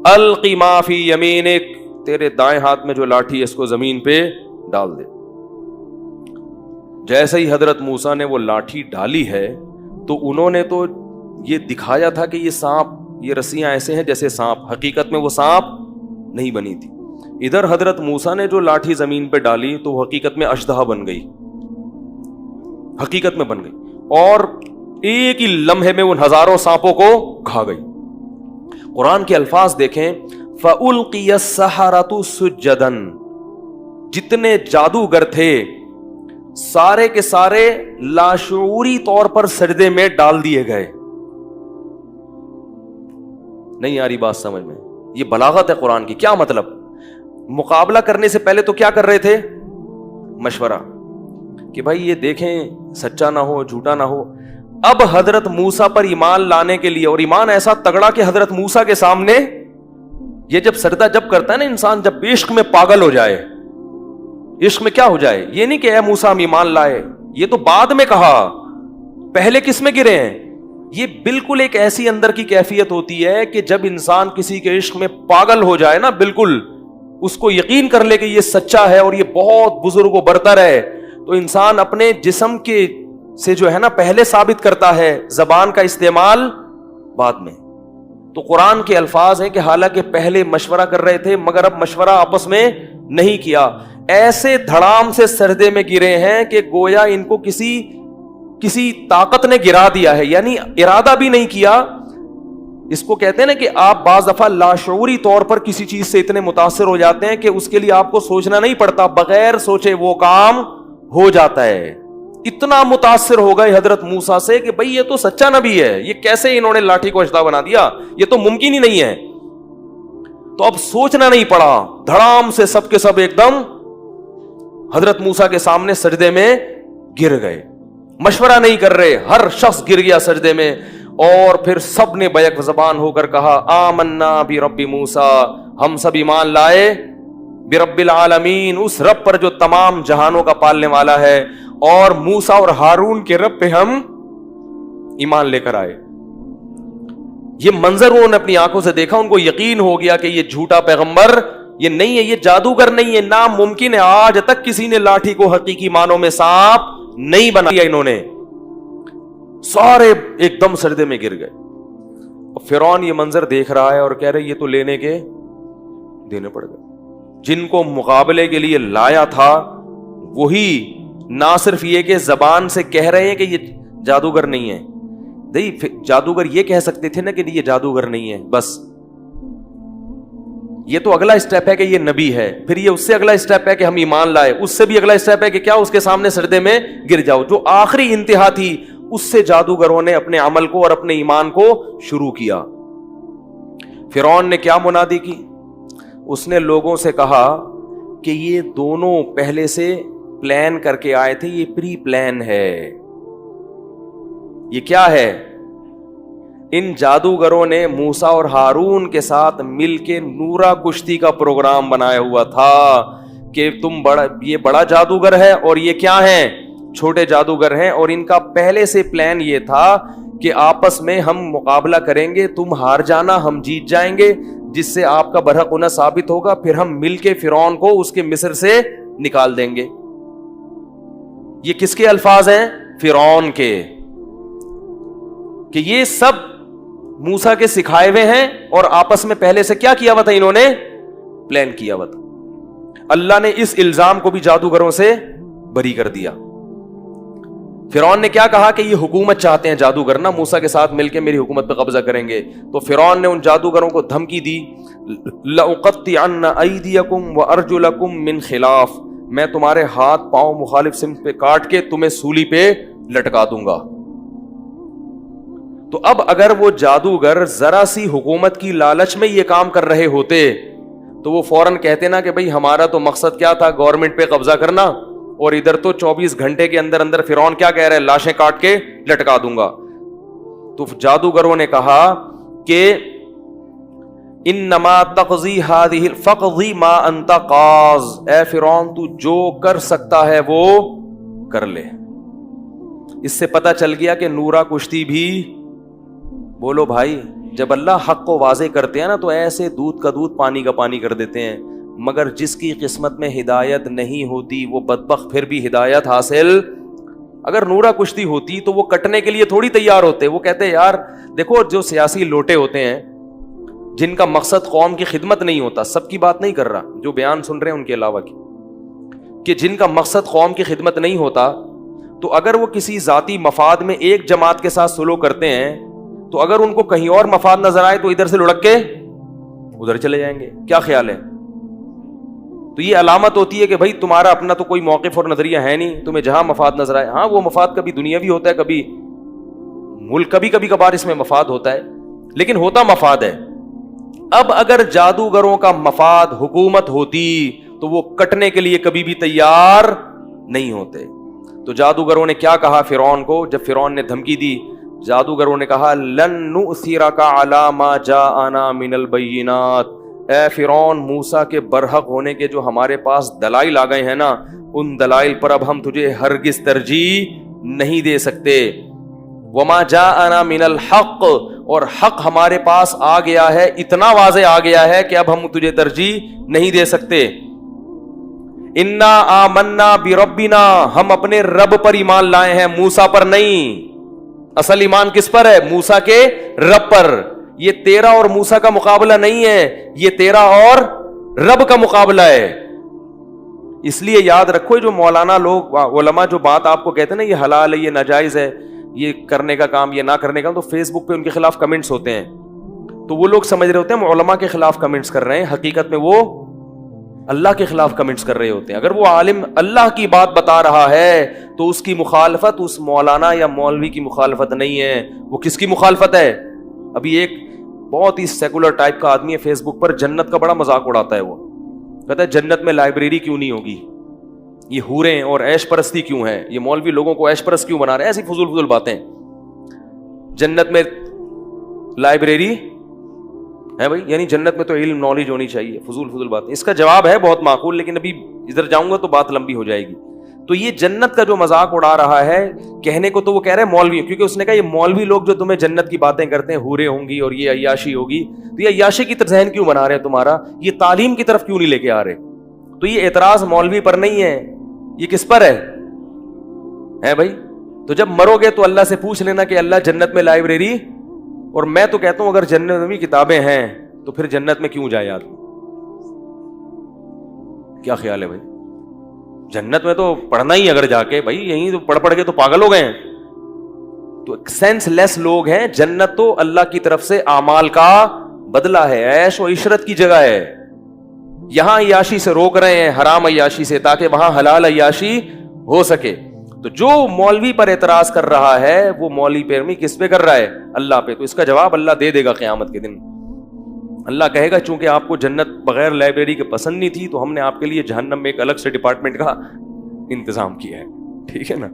[SPEAKER 1] القی ما فی یمینک، تیرے دائیں ہاتھ میں جو لاٹھی ہے اس کو زمین پہ ڈال دے۔ جیسے ہی حضرت موسیٰ نے وہ لاٹھی ڈالی ہے تو انہوں نے تو یہ دکھایا تھا کہ یہ سانپ، یہ رسیاں ایسے ہیں جیسے سانپ، حقیقت میں وہ سانپ نہیں بنی تھی۔ ادھر حضرت موسیٰ نے جو لاٹھی زمین پہ ڈالی تو وہ حقیقت میں اشدہا بن گئی، حقیقت میں بن گئی، اور ایک ہی لمحے میں ان ہزاروں سانپوں کو کھا گئی. قرآن کے الفاظ دیکھیں, فَأُلْقِيَ السَّحَرَةُ سُجَّدًا, جتنے جادوگر تھے سارے کے سارے لاشعوری طور پر سجدے میں ڈال دیے گئے. نہیں آ رہی بات سمجھ میں؟ یہ بلاغت ہے قرآن کی. کیا مطلب؟ مقابلہ کرنے سے پہلے تو کیا کر رہے تھے؟ مشورہ کہ بھائی یہ دیکھیں سچا نہ ہو جھوٹا نہ ہو. اب حضرت موسیٰ پر ایمان لانے کے لیے, اور ایمان ایسا تگڑا کہ حضرت موسیٰ کے سامنے یہ جب سجدہ جب کرتا ہے نا انسان, جب عشق میں پاگل ہو جائے, عشق میں کیا ہو جائے, یہ نہیں کہ اے موسیٰ ہم ایمان لائے, یہ تو بعد میں کہا, پہلے کس میں گرے ہیں. یہ بالکل ایک ایسی اندر کی کیفیت ہوتی ہے کہ جب انسان کسی کے عشق میں پاگل ہو جائے نا, بالکل اس کو یقین کر لے کہ یہ سچا ہے اور یہ بہت بزرگ و برتر ہے, تو انسان اپنے جسم کے سے جو ہے نا پہلے ثابت کرتا ہے, زبان کا استعمال بعد میں. تو قرآن کے الفاظ ہیں کہ حالانکہ پہلے مشورہ کر رہے تھے مگر اب مشورہ آپس میں نہیں کیا, ایسے دھڑام سے سجدے میں گرے ہیں کہ گویا ان کو کسی طاقت نے گرا دیا ہے, یعنی ارادہ بھی نہیں کیا. اس کو کہتے ہیں نا کہ آپ بعض دفعہ لاشعوری طور پر کسی چیز سے اتنے متاثر ہو جاتے ہیں کہ اس کے لیے آپ کو سوچنا نہیں پڑتا, بغیر سوچے وہ کام ہو جاتا ہے. اتنا متاثر ہو گئے حضرت موسیٰ سے کہ بھئی یہ تو سچا نبی ہے, یہ کیسے انہوں نے لاٹھی کو اژدہا بنا دیا, یہ تو ممکن ہی نہیں ہے. تو اب سوچنا نہیں پڑا, دھڑام سے سب کے سب ایک دم حضرت موسیٰ کے سامنے سجدے میں گر گئے, مشورہ نہیں کر رہے, ہر شخص گر گیا سجدے میں. اور پھر سب نے بیک زبان ہو کر کہا آمنا برب موسیٰ, ہم سب ایمان لائے برب العالمین, اس رب پر جو تمام جہانوں کا پالنے والا ہے, اور موسیٰ اور ہارون کے رب پہ ہم ایمان لے کر آئے. یہ منظر انہوں نے اپنی آنکھوں سے دیکھا, ان کو یقین ہو گیا کہ یہ جھوٹا پیغمبر یہ نہیں ہے, یہ جادوگر نہیں ہے, ناممکن ہے. آج تک کسی نے لاٹھی کو حقیقی معنوں میں سانپ نہیں بنایا. انہوں نے سارے ایک دم سجدے میں گر گئے. فرعون یہ منظر دیکھ رہا ہے اور کہہ رہے یہ تو لینے کے دینے پڑ گئے. جن کو مقابلے کے لیے لایا تھا وہی نہ صرف یہ کہ زبان سے کہہ رہے ہیں کہ یہ جادوگر نہیں ہے, نہیں جادوگر یہ کہہ سکتے تھے نا کہ یہ جادوگر نہیں ہے, بس یہ تو اگلا اسٹیپ ہے کہ یہ نبی ہے, پھر یہ اس سے اگلا اسٹیپ ہے کہ ہم ایمان لائے, اس سے بھی اگلا اسٹیپ ہے کہ کیا اس کے سامنے سجدے میں گر جاؤ. جو آخری انتہا تھی اس سے جادوگروں نے اپنے عمل کو اور اپنے ایمان کو شروع کیا. فرعون نے کیا منادی کی؟ اس نے لوگوں سے کہا کہ یہ دونوں پہلے سے پلان کر کے آئے تھے, یہ پری پلان ہے. یہ کیا ہے؟ ان جادوگروں نے موسیٰ اور ہارون کے ساتھ مل کے نورا کشتی کا پروگرام بنایا ہوا تھا کہ یہ بڑا جادوگر ہے اور یہ کیا ہیں, چھوٹے جادوگر ہیں, اور ان کا پہلے سے پلان یہ تھا کہ آپس میں ہم مقابلہ کریں گے, تم ہار جانا ہم جیت جائیں گے, جس سے آپ کا برحق ہونا ثابت ہوگا, پھر ہم مل کے فرعون کو اس کے مصر سے نکال دیں گے. یہ کس کے الفاظ ہیں؟ فرعون کے, کہ یہ سب موسیٰ کے سکھائے ہوئے ہیں اور آپس میں پہلے سے کیا کیا ہوا تھا, انہوں نے پلان کیا ہوا تھا. اللہ نے اس الزام کو بھی جادوگروں سے بری کر دیا. فرعون نے کیا کہا کہ یہ حکومت چاہتے ہیں جادوگر نا, موسیٰ کے ساتھ مل کے میری حکومت پہ قبضہ کریں گے. تو فرعون نے ان جادوگروں کو دھمکی دی, لَأُقَطِّعَنَّ أَيْدِيَكُمْ وَأَرْجُلَكُمْ مِنْ خِلَافٍ, میں تمہارے ہاتھ پاؤں مخالف سمت پہ کاٹ کے تمہیں سولی پہ لٹکا دوں گا. تو اب اگر وہ جادوگر ذرا سی حکومت کی لالچ میں یہ کام کر رہے ہوتے تو وہ فوراً کہتے نا کہ بھئی ہمارا تو مقصد کیا تھا, گورنمنٹ پہ قبضہ کرنا, اور ادھر تو 24 گھنٹے کے اندر اندر فرعون کیا کہہ رہے ہیں, لاشیں کاٹ کے لٹکا دوں گا. تو جادوگروں نے کہا کہ انما تقضی هذه فقضی ما انت قاض, اے فرعون تو جو کر سکتا ہے وہ کر لے. اس سے پتہ چل گیا کہ نورا کشتی بھی, بولو بھائی, جب اللہ حق کو واضح کرتے ہیں نا تو ایسے دودھ کا دودھ پانی کا پانی کر دیتے ہیں, مگر جس کی قسمت میں ہدایت نہیں ہوتی وہ بدبخت پھر بھی ہدایت حاصل. اگر نورا کشتی ہوتی تو وہ کٹنے کے لیے تھوڑی تیار ہوتے, وہ کہتے یار دیکھو جو سیاسی لوٹے ہوتے ہیں جن کا مقصد قوم کی خدمت نہیں ہوتا, سب کی بات نہیں کر رہا, جو بیان سن رہے ہیں ان کے علاوہ کی, کہ جن کا مقصد قوم کی خدمت نہیں ہوتا, تو اگر وہ کسی ذاتی مفاد میں ایک جماعت کے ساتھ سلوک کرتے ہیں تو اگر ان کو کہیں اور مفاد نظر آئے تو ادھر سے لڑک کے ادھر چلے جائیں گے. کیا خیال ہے؟ تو یہ علامت ہوتی ہے کہ بھائی تمہارا اپنا تو کوئی موقف اور نظریہ ہے نہیں, تمہیں جہاں مفاد نظر آئے. ہاں وہ مفاد کبھی دنیاوی ہوتا ہے, کبھی ملک, کبھی کبھار اس میں مفاد ہوتا ہے, لیکن ہوتا مفاد ہے. اب اگر جادوگروں کا مفاد حکومت ہوتی تو وہ کٹنے کے لیے کبھی بھی تیار نہیں ہوتے. تو جادوگروں نے کیا کہا فرعون کو جب فرعون نے دھمکی دی؟ جادوگروں نے کہا لن نؤثرک علی ما جاءنا من البینات, اے فرعون موسیٰ کے برحق ہونے کے جو ہمارے پاس دلائل آ گئے ہیں نا, ان دلائل پر اب ہم تجھے ہرگز ترجیح نہیں دے سکتے. وما جاءنا من الحق, اور حق ہمارے پاس آ گیا ہے, اتنا واضح آ گیا ہے کہ اب ہم تجھے ترجیح نہیں دے سکتے. انا آمنا بربنا, ہم اپنے رب پر ایمان لائے ہیں, موسیٰ پر نہیں. اصل ایمان کس پر ہے؟ موسیٰ کے رب پر. یہ تیرا اور موسیٰ کا مقابلہ نہیں ہے, یہ تیرا اور رب کا مقابلہ ہے. اس لیے یاد رکھو جو مولانا لوگ علماء جو بات آپ کو کہتے ہیں نا یہ حلال ہے, یہ ناجائز ہے, یہ کرنے کا کام, یہ نہ کرنے کا, تو فیس بک پہ ان کے خلاف کمنٹس ہوتے ہیں, تو وہ لوگ سمجھ رہے ہوتے ہیں ہم علماء کے خلاف کمنٹس کر رہے ہیں, حقیقت میں وہ اللہ کے خلاف کمنٹس کر رہے ہوتے ہیں. اگر وہ عالم اللہ کی بات بتا رہا ہے تو اس کی مخالفت اس مولانا یا مولوی کی مخالفت نہیں ہے, وہ کس کی مخالفت ہے؟ ابھی ایک بہت ہی سیکولر ٹائپ کا آدمی ہے فیس بک پر, جنت کا بڑا مذاق اڑاتا ہے. وہ کہتا ہے جنت میں لائبریری کیوں نہیں ہوگی, یہ حوریں اور عیش پرستی کیوں ہے, یہ مولوی لوگوں کو عیش پرست کیوں بنا رہے ہیں, ایسی فضول باتیں. جنت میں لائبریری ہے بھائی, یعنی جنت میں تو علم نالج ہونی چاہیے, فضول باتیں. اس کا جواب ہے بہت معقول, لیکن ابھی ادھر جاؤں گا تو بات لمبی ہو جائے گی. تو یہ جنت کا جو مذاق اڑا رہا ہے, کہنے کو تو وہ کہہ رہے ہیں مولوی, کیونکہ اس نے کہا یہ مولوی لوگ جو تمہیں جنت کی باتیں کرتے ہیں, حوریں ہوں گی اور یہ عیاشی ہوگی, تو یہ عیاشی کی طرف ذہن کیوں بنا رہے ہیں تمہارا, یہ تعلیم کی طرف کیوں نہیں لے کے آ رہے؟ تو یہ اعتراض مولوی پر نہیں ہے, یہ کس پر ہے بھائی؟ تو جب مرو گے تو اللہ سے پوچھ لینا کہ اللہ جنت میں لائبریری, اور میں تو کہتا ہوں اگر جنت میں کتابیں ہیں تو پھر جنت میں کیوں جائے آدمی؟ کیا خیال ہے بھائی؟ جنت میں تو پڑھنا ہی اگر جا کے, بھائی یہیں تو پڑھ کے تو پاگل ہو گئے ہیں. تو سینس لیس لوگ ہیں. جنت تو اللہ کی طرف سے اعمال کا بدلہ ہے, عیش و عشرت کی جگہ ہے. یہاں عیاشی سے روک رہے ہیں, حرام عیاشی سے, تاکہ وہاں حلال عیاشی ہو سکے. تو جو مولوی پر اعتراض کر رہا ہے وہ مولوی پیروی کس پہ کر رہا ہے؟ اللہ پہ. تو اس کا جواب اللہ دے دے گا قیامت کے دن. اللہ کہے گا چونکہ آپ کو جنت بغیر لائبریری کے پسند نہیں تھی تو ہم نے آپ کے لیے جہنم میں ایک الگ سے ڈپارٹمنٹ کا انتظام کیا ہے. ٹھیک ہے نا؟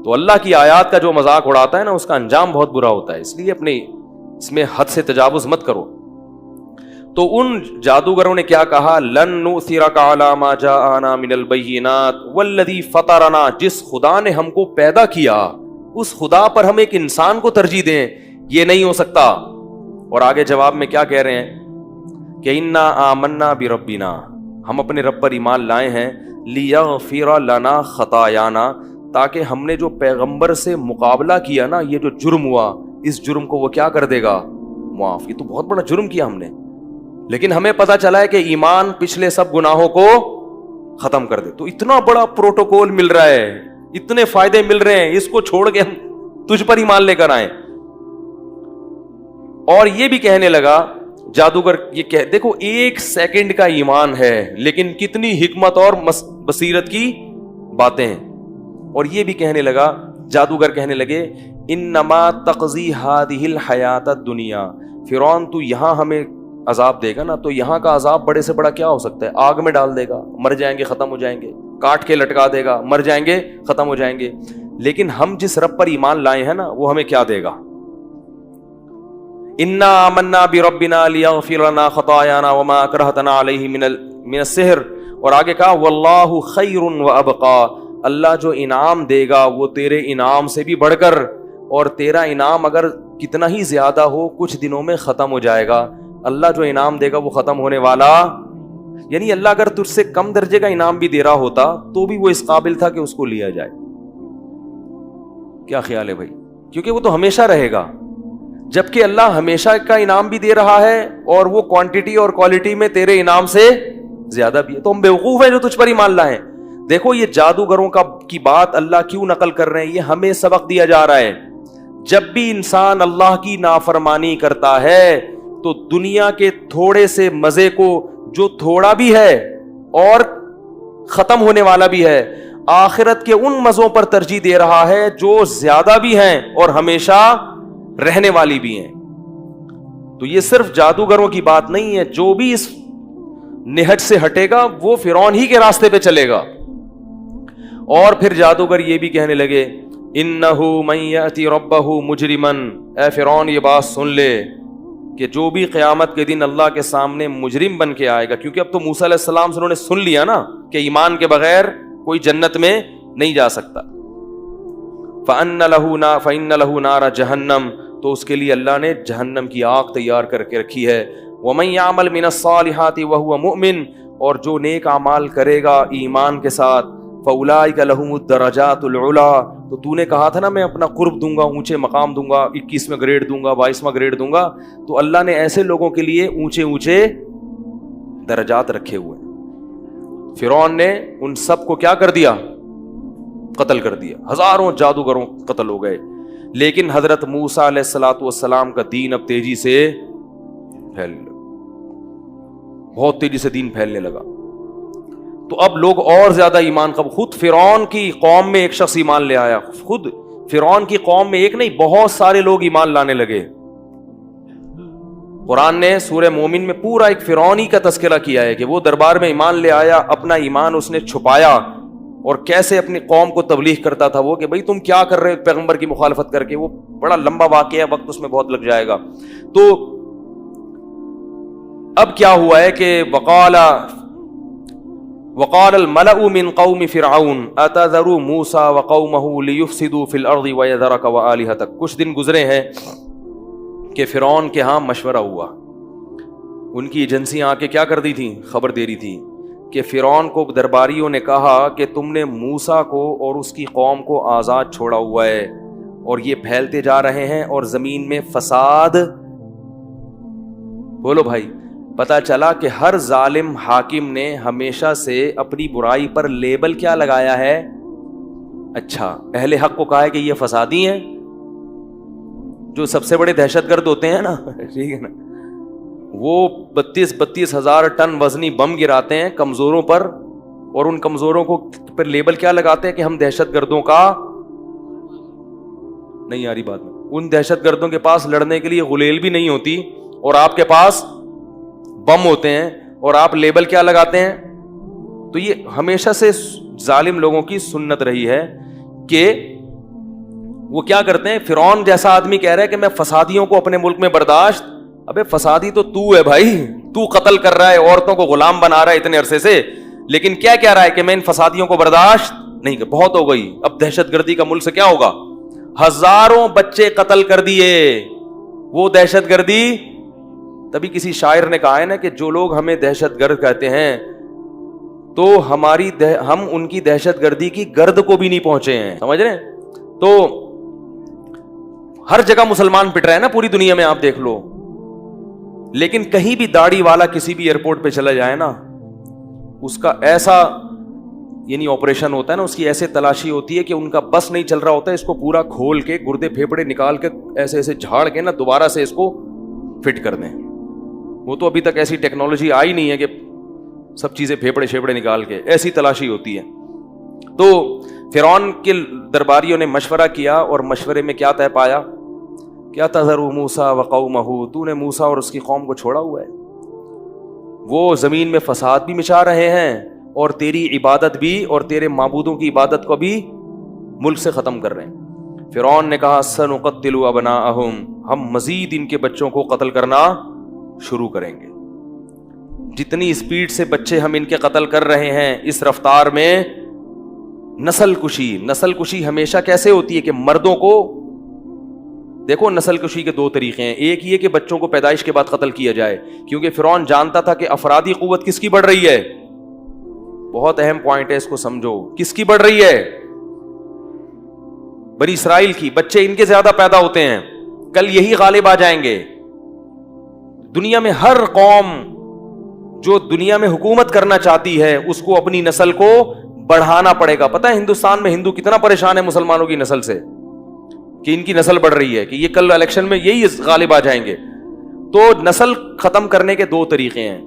[SPEAKER 1] تو اللہ کی آیات کا جو مذاق اڑاتا ہے نا, اس کا انجام بہت برا ہوتا ہے. اس لیے اپنے اس میں حد سے تجاوز مت کرو. تو ان جادوگروں نے کیا کہا؟ لن نؤثرک علی ما جاءنا من البینات والذی فطرنا, جس خدا نے ہم کو پیدا کیا اس خدا پر ہم ایک انسان کو ترجیح دیں, یہ نہیں ہو سکتا. اور آگے جواب میں کیا کہہ رہے ہیں کہ انا آمنا بربنا, ہم اپنے رب پر ایمان لائے ہیں, لیغفر لنا خطایانا, تاکہ ہم نے جو پیغمبر سے مقابلہ کیا نا, یہ جو جرم ہوا, اس جرم کو وہ کیا کر دے گا؟ معاف. یہ تو بہت بڑا جرم کیا ہم نے, لیکن ہمیں پتا چلا ہے کہ ایمان پچھلے سب گناہوں کو ختم کر دے. تو اتنا بڑا پروٹوکول مل رہا ہے, اتنے فائدے مل رہے ہیں, اس کو چھوڑ کے ہم تجھ پر ایمان لے کر آئیں. اور یہ بھی کہنے لگا جادوگر, یہ دیکھو 1 سیکنڈ کا ایمان ہے لیکن کتنی حکمت اور بصیرت کی باتیں ہیں. اور یہ بھی کہنے لگا, جادوگر کہنے لگے انما تقضی ہذہ الحیات الدنیا, فرعون تو یہاں ہمیں عذاب دے گا نا, تو یہاں کا عذاب بڑے سے بڑا کیا ہو سکتا ہے؟ آگ میں ڈال دے گا, مر جائیں گے, ختم ہو جائیں گے. کاٹ کے لٹکا دے گا, مر جائیں گے, ختم ہو جائیں گے. لیکن ہم جس رب پر ایمان لائے ہیں نا, وہ ہمیں کیا دے گا؟ انا آمنا بربنا لیغفر لنا خطایانا وما اکرہتنا علیہ من السحر. اور آگے کہا واللہ خیر وابقا, اللہ جو انعام دے گا وہ تیرے انعام سے بھی بڑھ کر, اور تیرا انعام اگر کتنا ہی زیادہ ہو کچھ دنوں میں ختم ہو جائے گا. اللہ جو انعام دے گا وہ ختم ہونے والا, یعنی اللہ اگر تجھ سے کم درجے کا انعام بھی دے رہا ہوتا تو بھی وہ اس قابل تھا کہ اس کو لیا جائے. کیا خیال ہے بھائی؟ کیونکہ وہ تو ہمیشہ رہے گا, جبکہ اللہ ہمیشہ کا انعام بھی دے رہا ہے اور وہ کوانٹٹی اور کوالٹی میں تیرے انعام سے زیادہ بھی ہے. تو ہم بیوقوف ہیں جو تجھ پر ایمان لائیں. دیکھو یہ جادوگروں کی بات اللہ کیوں نقل کر رہے ہیں؟ یہ ہمیں سبق دیا جا رہا ہے. جب بھی انسان اللہ کی نافرمانی کرتا ہے تو دنیا کے تھوڑے سے مزے کو، جو تھوڑا بھی ہے اور ختم ہونے والا بھی ہے، آخرت کے ان مزوں پر ترجیح دے رہا ہے جو زیادہ بھی ہیں اور ہمیشہ رہنے والی بھی ہیں. تو یہ صرف جادوگروں کی بات نہیں ہے، جو بھی اس نہج سے ہٹے گا وہ فرعون ہی کے راستے پہ چلے گا. اور پھر جادوگر یہ بھی کہنے لگے انہو من یأتی ربہ مجرما، اے فرعون یہ بات سن لے کہ جو بھی قیامت کے دن اللہ کے سامنے مجرم بن کے آئے گا، کیونکہ اب تو موسیٰ علیہ السلام سے انہوں نے سن لیا نا کہ ایمان کے بغیر کوئی جنت میں نہیں جا سکتا. فَإِنَّ لَهُ نَارَ جَهَنَّمَ، تو اس کے لیے اللہ نے جہنم کی آگ تیار کر کے رکھی ہے. وَمَن يَعْمَلْ مِنَ الصَّالِحَاتِ وَهُوَ مُؤْمِنٌ، اور جو نیک اعمال کرے گا ایمان کے ساتھ، فَأُولَٰئِكَ لَهُمُ الدَّرَجَاتُ الْعُلَىٰ، تو تو نے کہا تھا نا میں اپنا قرب دوں گا، اونچے مقام دوں گا، 21واں گریڈ دوں گا، 22واں گریڈ دوں گا، تو اللہ نے ایسے لوگوں کے لیے اونچے اونچے درجات رکھے ہوئے. فرعون نے ان سب کو کیا کر دیا؟ قتل کر دیا. ہزاروں جادوگروں قتل ہو گئے. لیکن حضرت موسیٰ علیہ الصلوۃ والسلام کا دین اب تیزی سے پھیلنے لگا، بہت تیزی سے دین پھیلنے لگا. تو اب لوگ اور زیادہ ایمان خود فرعون کی قوم میں ایک شخص ایمان لے آیا. خود فرعون کی قوم میں ایک نہیں، بہت سارے لوگ ایمان لانے لگے. قرآن نے سورہ مومن میں پورا ایک فرعونی کا تذکرہ کیا ہے کہ وہ دربار میں ایمان لے آیا، اپنا ایمان اس نے چھپایا، اور کیسے اپنی قوم کو تبلیغ کرتا تھا وہ کہ بھئی تم کیا کر رہے ہو پیغمبر کی مخالفت کر کے. وہ بڑا لمبا واقعہ ہے، وقت اس میں بہت لگ جائے گا. تو اب کیا ہوا ہے کہ وقال الملأ من قوم فرعون اتذر موسى وقومه ليفسدوا في الارض ويذرك والهتك. کچھ دن گزرے ہیں کہ فرعون کے ہاں مشورہ ہوا. ان کی ایجنسیاں آ کے کیا کر دی تھی؟ خبر دے رہی تھی کہ فرعون کو درباریوں نے کہا کہ تم نے موسیٰ کو اور اس کی قوم کو آزاد چھوڑا ہوا ہے اور یہ پھیلتے جا رہے ہیں اور زمین میں فساد. بولو بھائی، پتا چلا کہ ہر ظالم حاکم نے ہمیشہ سے اپنی برائی پر لیبل کیا لگایا ہے؟ اچھا، اہل حق کو کہا ہے کہ یہ فسادی ہیں، جو سب سے بڑے دہشت گرد ہوتے ہیں نا، ٹھیک ہے نا، وہ 32 ہزار ٹن وزنی بم گراتے ہیں کمزوروں پر، اور ان کمزوروں کو پر لیبل کیا لگاتے ہیں کہ ہم دہشت گردوں کا. نہیں آ رہی بات میں. ان دہشت گردوں کے پاس لڑنے کے لیے غلیل بھی نہیں ہوتی اور آپ کے پاس بم ہوتے ہیں اور آپ لیبل کیا لگاتے ہیں. تو یہ ہمیشہ سے ظالم لوگوں کی سنت رہی ہے کہ وہ کیا کرتے ہیں. فرعون جیسا آدمی کہہ رہا ہے کہ میں فسادیوں کو اپنے ملک میں برداشت. ابے فسادی تو تو ہے بھائی، تو قتل کر رہا ہے، عورتوں کو غلام بنا رہا ہے اتنے عرصے سے، لیکن کیا کہہ رہا ہے کہ میں ان فسادیوں کو برداشت نہیں کر. بہت ہو گئی، اب دہشت گردی کا ملک سے کیا ہوگا؟ ہزاروں بچے قتل کر دیے. وہ دہشت گردی، تبھی کسی شاعر نے کہا ہے نا کہ جو لوگ ہمیں دہشت گرد کہتے ہیں تو ہم ان کی دہشت گردی کی گرد کو بھی نہیں پہنچے ہیں. سمجھ رہے ہیں؟ تو ہر جگہ مسلمان پٹ رہے ہیں نا پوری دنیا میں، آپ دیکھ لو. لیکن کہیں بھی داڑھی والا کسی بھی ایئرپورٹ پہ چلا جائے نا، اس کا ایسا یعنی آپریشن ہوتا ہے نا، اس کی ایسے تلاشی ہوتی ہے کہ ان کا بس نہیں چل رہا ہوتا ہے، اس کو پورا کھول کے گردے پھیپڑے نکال کے ایسے ایسے جھاڑ کے نا دوبارہ سے اس کو فٹ کر دیں. وہ تو ابھی تک ایسی ٹیکنالوجی آئی نہیں ہے کہ سب چیزیں پھیپڑے شیپڑے نکال کے، ایسی تلاشی ہوتی ہے. تو فرعون کے درباریوں نے مشورہ کیا اور مشورے میں کیا طے پایا؟ کیا تذر موسیٰ وقومہ، تو نے موسیٰ اور اس کی قوم کو چھوڑا ہوا ہے، وہ زمین میں فساد بھی مچا رہے ہیں اور تیری عبادت بھی اور تیرے معبودوں کی عبادت کو بھی ملک سے ختم کر رہے ہیں. فرعون نے کہا سنقتل ابناءہم، ہم مزید ان کے بچوں کو قتل کرنا شروع کریں گے. جتنی اسپیڈ سے بچے ہم ان کے قتل کر رہے ہیں، اس رفتار میں نسل کشی ہمیشہ کیسے ہوتی ہے کہ مردوں کو دیکھو، نسل کشی کے دو طریقے ہیں. ایک یہ کہ بچوں کو پیدائش کے بعد قتل کیا جائے، کیونکہ فرعون جانتا تھا کہ افرادی قوت کس کی بڑھ رہی ہے. بہت اہم پوائنٹ ہے، اس کو سمجھو. کس کی بڑھ رہی ہے؟ بنی اسرائیل کی. بچے ان کے زیادہ پیدا ہوتے ہیں، کل یہی غالب آ جائیں گے. دنیا میں ہر قوم جو دنیا میں حکومت کرنا چاہتی ہے اس کو اپنی نسل کو بڑھانا پڑے گا. پتہ ہے ہندوستان میں ہندو کتنا پریشان ہے مسلمانوں کی نسل سے, کہ ان کی نسل بڑھ رہی ہے, کہ یہ کل الیکشن میں یہی غالب آ جائیں گے. تو نسل ختم کرنے کے دو طریقے ہیں.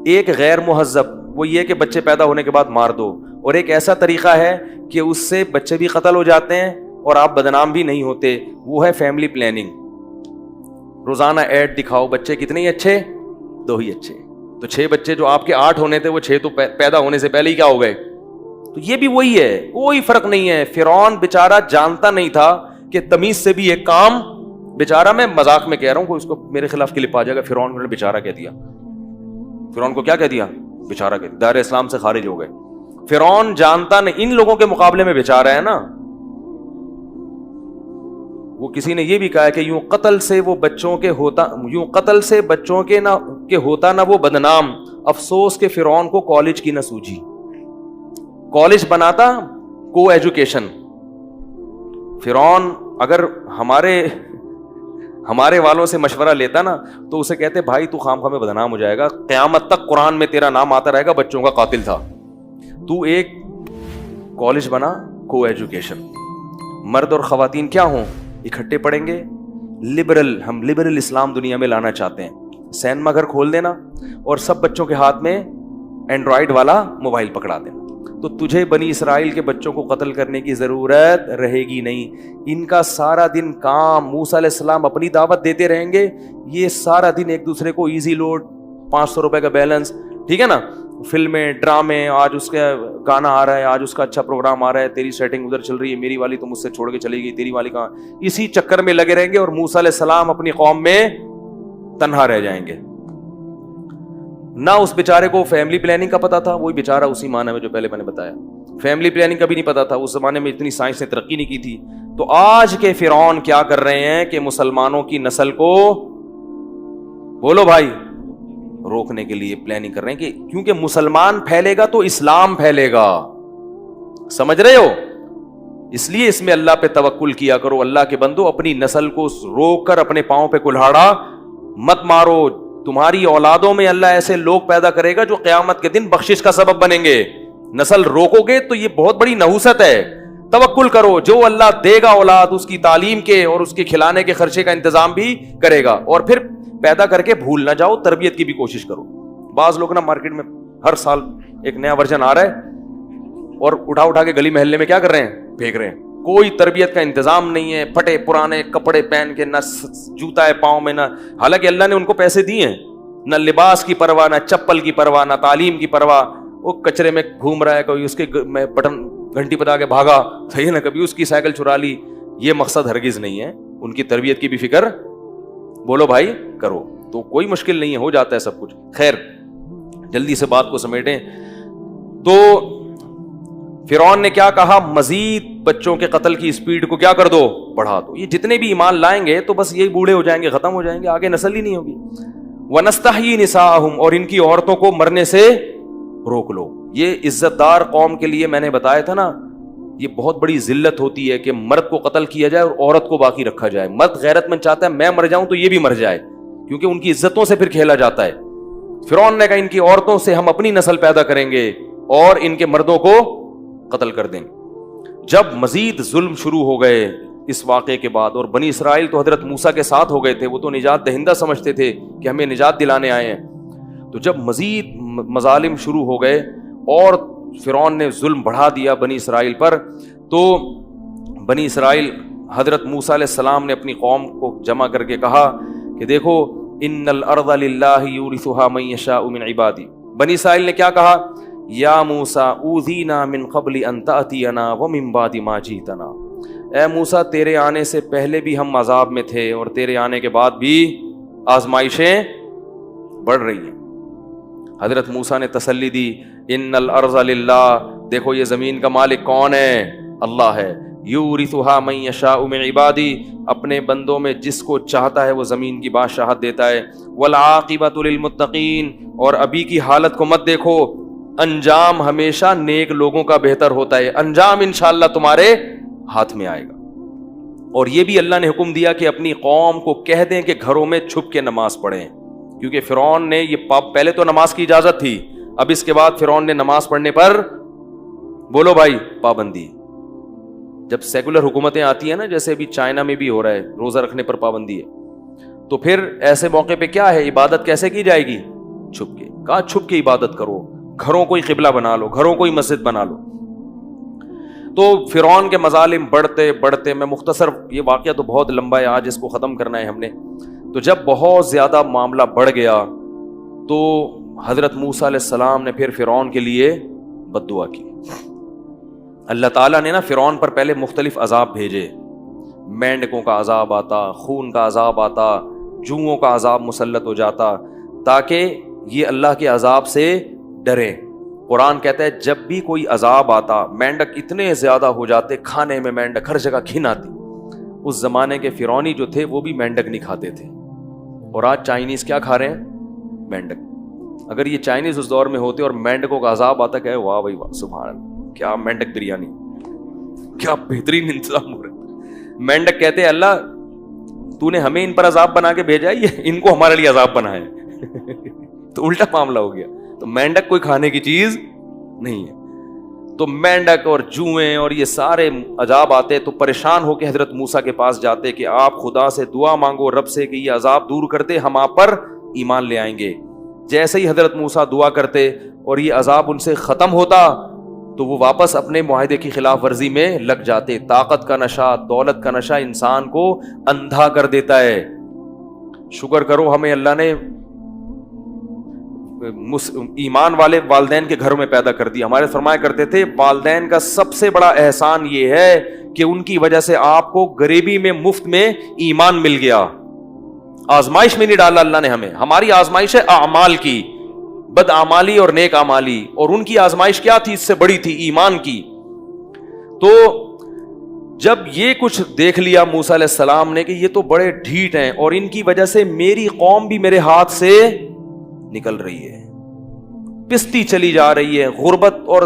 [SPEAKER 1] ایک غیر مہذب, وہ یہ کہ بچے پیدا ہونے کے بعد مار دو, اور ایک ایسا طریقہ ہے کہ اس سے بچے بھی قتل ہو جاتے ہیں اور آپ بدنام بھی نہیں ہوتے, وہ ہے فیملی پلاننگ. روزانہ ایڈ دکھاؤ, بچے کتنے ہی اچھے, 2 ہی اچھے. تو 6 بچے جو آپ کے 8 ہونے تھے وہ 6 تو پیدا ہونے سے پہلے ہی کیا ہو گئے. تو یہ بھی وہی ہے, کوئی فرق نہیں ہے. فرعون بیچارہ جانتا نہیں تھا کہ تمیز سے بھی ایک کام, بیچارہ میں مذاق میں کہہ رہا ہوں, اس کو میرے خلاف کلپ آ جائے گا, فرعون نے بیچارہ کہہ دیا. فرعون کو کیا کہہ دیا, بیچارہ کہہ دیا, دائرہ اسلام سے خارج ہو گئے. فرعون جانتا نہیں, ان لوگوں کے مقابلے میں بیچارہ ہے نا. وہ کسی نے یہ بھی کہا ہے کہ یوں قتل سے وہ بچوں کے ہوتا, یوں قتل سے بچوں کے نہ کہ ہوتا نہ وہ بدنام, افسوس کے فرعون کو کالج کی نہ سوجی. کالج بناتا کو ایجوکیشن. فرعون اگر ہمارے والوں سے مشورہ لیتا نا تو اسے کہتے بھائی تو خام خواہ میں بدنام ہو جائے گا, قیامت تک قرآن میں تیرا نام آتا رہے گا بچوں کا قاتل تھا. تو ایک کالج بنا, کو ایجوکیشن, مرد اور خواتین کیا ہوں, اکٹھے پڑھیں گے. لبرل, ہم لبرل اسلام دنیا میں لانا چاہتے ہیں. سینما گھر کھول دینا اور سب بچوں کے ہاتھ میں اینڈرائڈ والا موبائل پکڑا دینا, تو تجھے بنی اسرائیل کے بچوں کو قتل کرنے کی ضرورت رہے گی نہیں. ان کا سارا دن کام, موسیٰ علیہ السلام اپنی دعوت دیتے رہیں گے, یہ سارا دن ایک دوسرے کو ایزی لوڈ, 500 روپے کا بیلنس, ٹھیک ہے نا, فلمیں, ڈرامے, آج اس کا گانا آ رہا ہے, آج اس کا اچھا پروگرام آ رہا ہے, تیری سیٹنگ ادھر چل رہی ہے, میری والی تو مجھ سے چھوڑ کے چلی گئی, تیری والی کہاں, اسی چکر میں لگے رہیں گے, اور موسیٰ علیہ السلام اپنی قوم میں تنہا رہ جائیں گے. نہ اس بیچارے کو فیملی پلاننگ کا پتا تھا, وہی بیچارہ اسی معنی میں جو پہلے میں نے بتایا, فیملی پلاننگ کا بھی نہیں پتا تھا, اس زمانے میں اتنی سائنس نے ترقی نہیں کی تھی. تو آج کے فرعون کیا کر رہے ہیں کہ مسلمانوں کی نسل کو, بولو بھائی, روکنے کے لیے پلاننگ کر رہے ہیں, کہ کیونکہ مسلمان پھیلے گا تو اسلام پھیلے گا, سمجھ رہے ہو. اس لیے اس میں اللہ پہ توکل کیا کرو. اللہ کے بندو, اپنی نسل کو روک کر اپنے پاؤں پہ کلہاڑا مت مارو. تمہاری اولادوں میں اللہ ایسے لوگ پیدا کرے گا جو قیامت کے دن بخشش کا سبب بنیں گے. نسل روکو گے تو یہ بہت بڑی نحوست ہے. توکل کرو, جو اللہ دے گا اولاد, اس کی تعلیم کے اور اس کے کھلانے کے خرچے کا انتظام بھی کرے گا. اور پھر پیدا کر کے بھول نہ جاؤ, تربیت کی بھی کوشش کرو. بعض لوگ نا مارکیٹ میں ہر سال ایک نیا ورژن آ رہا ہے اور اٹھا کے گلی محلے میں کیا کر رہے ہیں, پھینک رہے ہیں. کوئی تربیت کا انتظام نہیں ہے, پھٹے پرانے کپڑے پہن کے, نہ جوتا ہے پاؤں میں, نہ, حالانکہ اللہ نے ان کو پیسے دیے ہیں, نہ لباس کی پرواہ, نہ چپل کی پرواہ, نہ تعلیم کی پرواہ. وہ کچرے میں گھوم رہا ہے, کوئی اس کے میں بٹن گھنٹی بتا کے بھاگا, صحیح ہے نا, کبھی اس کی سائیکل چرا لی. یہ مقصد ہرگز نہیں ہے. ان کی تربیت کی بھی فکر, بولو بھائی, کرو. تو کوئی مشکل نہیں ہے, ہو جاتا ہے سب کچھ. خیر, جلدی سے بات کو سمیٹیں. تو فرعون نے کیا کہا, مزید بچوں کے قتل کی اسپیڈ کو کیا کر دو, بڑھا دو. یہ جتنے بھی ایمان لائیں گے تو بس یہی بوڑھے ہو جائیں گے, ختم ہو جائیں گے, آگے نسل ہی نہیں ہوگی. وَنَسْتَحْيِي نِسَاءَهُمْ, اور ان کی عورتوں کو مرنے سے روک لو. یہ عزت دار قوم کے لیے میں نے بتایا تھا نا, یہ بہت بڑی ذلت ہوتی ہے کہ مرد کو قتل کیا جائے اور عورت کو باقی رکھا جائے. مرد غیرت مند چاہتا ہے میں مر جاؤں تو یہ بھی مر جائے, کیونکہ ان کی عزتوں سے پھر کھیلا جاتا ہے. فرعون نے کہا ان کی عورتوں سے ہم اپنی نسل پیدا کریں گے اور ان کے مردوں کو قتل کر دیں گے. جب مزید ظلم شروع ہو گئے اس واقعے کے بعد, اور بنی اسرائیل تو حضرت موسیٰ کے ساتھ ہو گئے تھے, وہ تو نجات دہندہ سمجھتے تھے کہ ہمیں نجات دلانے آئے ہیں. تو جب مزید مظالم شروع ہو گئے اور فرعون نے ظلم بڑھا دیا بنی اسرائیل پر, تو بنی اسرائیل, حضرت موسیٰ علیہ السلام نے اپنی قوم کو جمع کر کے کہا کہ دیکھو, ان الارض للہ یورثها من یشاء من عبادی. بنی اسرائیل نے کیا کہا, یا موسیٰ اوذینا من قبل ان تأتینا ومن بعد ما جئتنا. اے موسیٰ, تیرے آنے سے پہلے بھی ہم عذاب میں تھے اور تیرے آنے کے بعد بھی آزمائشیں بڑھ رہی ہیں. حضرت موسیٰ نے تسلی دی, ان الارض للہ, دیکھو یہ زمین کا مالک کون ہے, اللہ ہے. یورثها من یشاء من عبادی, اپنے بندوں میں جس کو چاہتا ہے وہ زمین کی بادشاہت دیتا ہے. والعاقبۃ للمتقین, اور ابھی کی حالت کو مت دیکھو, انجام ہمیشہ نیک لوگوں کا بہتر ہوتا ہے. انجام انشاءاللہ تمہارے ہاتھ میں آئے گا. اور یہ بھی اللہ نے حکم دیا کہ اپنی قوم کو کہہ دیں کہ گھروں میں چھپ کے نماز پڑھیں, کیونکہ فرعون نے یہ پہلے تو نماز کی اجازت تھی, اب اس کے بعد فرعون نے نماز پڑھنے پر بولو بھائی پابندی. جب سیکولر حکومتیں آتی ہیں نا, جیسے ابھی چائنا میں بھی ہو رہا ہے, روزہ رکھنے پر پابندی ہے, تو پھر ایسے موقع پہ کیا ہے, عبادت کیسے کی جائے گی؟ چھپ کے. کہا چھپ کے عبادت کرو, گھروں کو ہی قبلہ بنا لو, گھروں کو ہی مسجد بنا لو. تو فرعون کے مظالم بڑھتے بڑھتے, میں مختصر, یہ واقعہ تو بہت لمبا ہے, آج اس کو ختم کرنا ہے ہم نے. تو جب بہت زیادہ معاملہ بڑھ گیا تو حضرت موسیٰ علیہ السلام نے پھر فرعون کے لیے بد دعا کی. اللہ تعالیٰ نے نا فرعون پر پہلے مختلف عذاب بھیجے. مینڈکوں کا عذاب آتا, خون کا عذاب آتا, جوؤں کا عذاب مسلط ہو جاتا, تاکہ یہ اللہ کے عذاب سے ڈرے. قرآن کہتا ہے جب بھی کوئی عذاب آتا, مینڈک اتنے زیادہ ہو جاتے, کھانے میں مینڈک ہر جگہ گھن آتی. اس زمانے کے فرعونی جو تھے وہ بھی مینڈک نہیں کھاتے تھے, اور آج چائنیز کیا کھا رہے ہیں؟ مینڈک. اگر یہ چائنیز اس دور میں ہوتے اور مینڈکوں کا عذاب آتا, کہ واہ بھائی واہ, سبحان اللہ, کیا مینڈک بریانی, کیا بہترین انتظام ہو رہا ہے. مینڈک کہتے ہیں اللہ تو نے ہمیں ان پر عذاب بنا کے بھیجا ہے, یہ ان کو ہمارے لیے عذاب بنا ہے. تو الٹا معاملہ ہو گیا. تو مینڈک کوئی کھانے کی چیز نہیں ہے. تو مینڈک اور جوئیں اور یہ سارے عذاب آتے, تو پریشان ہو کے حضرت موسیٰ کے پاس جاتے کہ آپ خدا سے دعا مانگو رب سے کہ یہ عذاب دور کر دے, ہم آپ پر ایمان لے آئیں گے. جیسے ہی حضرت موسیٰ دعا کرتے اور یہ عذاب ان سے ختم ہوتا تو وہ واپس اپنے معاہدے کی خلاف ورزی میں لگ جاتے. طاقت کا نشہ, دولت کا نشہ انسان کو اندھا کر دیتا ہے. شکر کرو ہمیں اللہ نے ایمان والے والدین کے گھروں میں پیدا کر دیا. ہمارے فرمایا کرتے تھے والدین کا سب سے بڑا احسان یہ ہے کہ ان کی وجہ سے آپ کو غریبی میں مفت میں ایمان مل گیا. آزمائش میں نہیں ڈالا اللہ نے ہمیں. ہماری آزمائش ہے اعمال کی, بد اعمالی اور نیک اعمالی, اور ان کی آزمائش کیا تھی؟ اس سے بڑی تھی, ایمان کی. تو جب یہ کچھ دیکھ لیا موسیٰ علیہ السلام نے کہ یہ تو بڑے ڈھیٹ ہیں اور ان کی وجہ سے میری قوم بھی میرے ہاتھ سے نکل رہی ہے, پستی چلی جا رہی ہے, غربت اور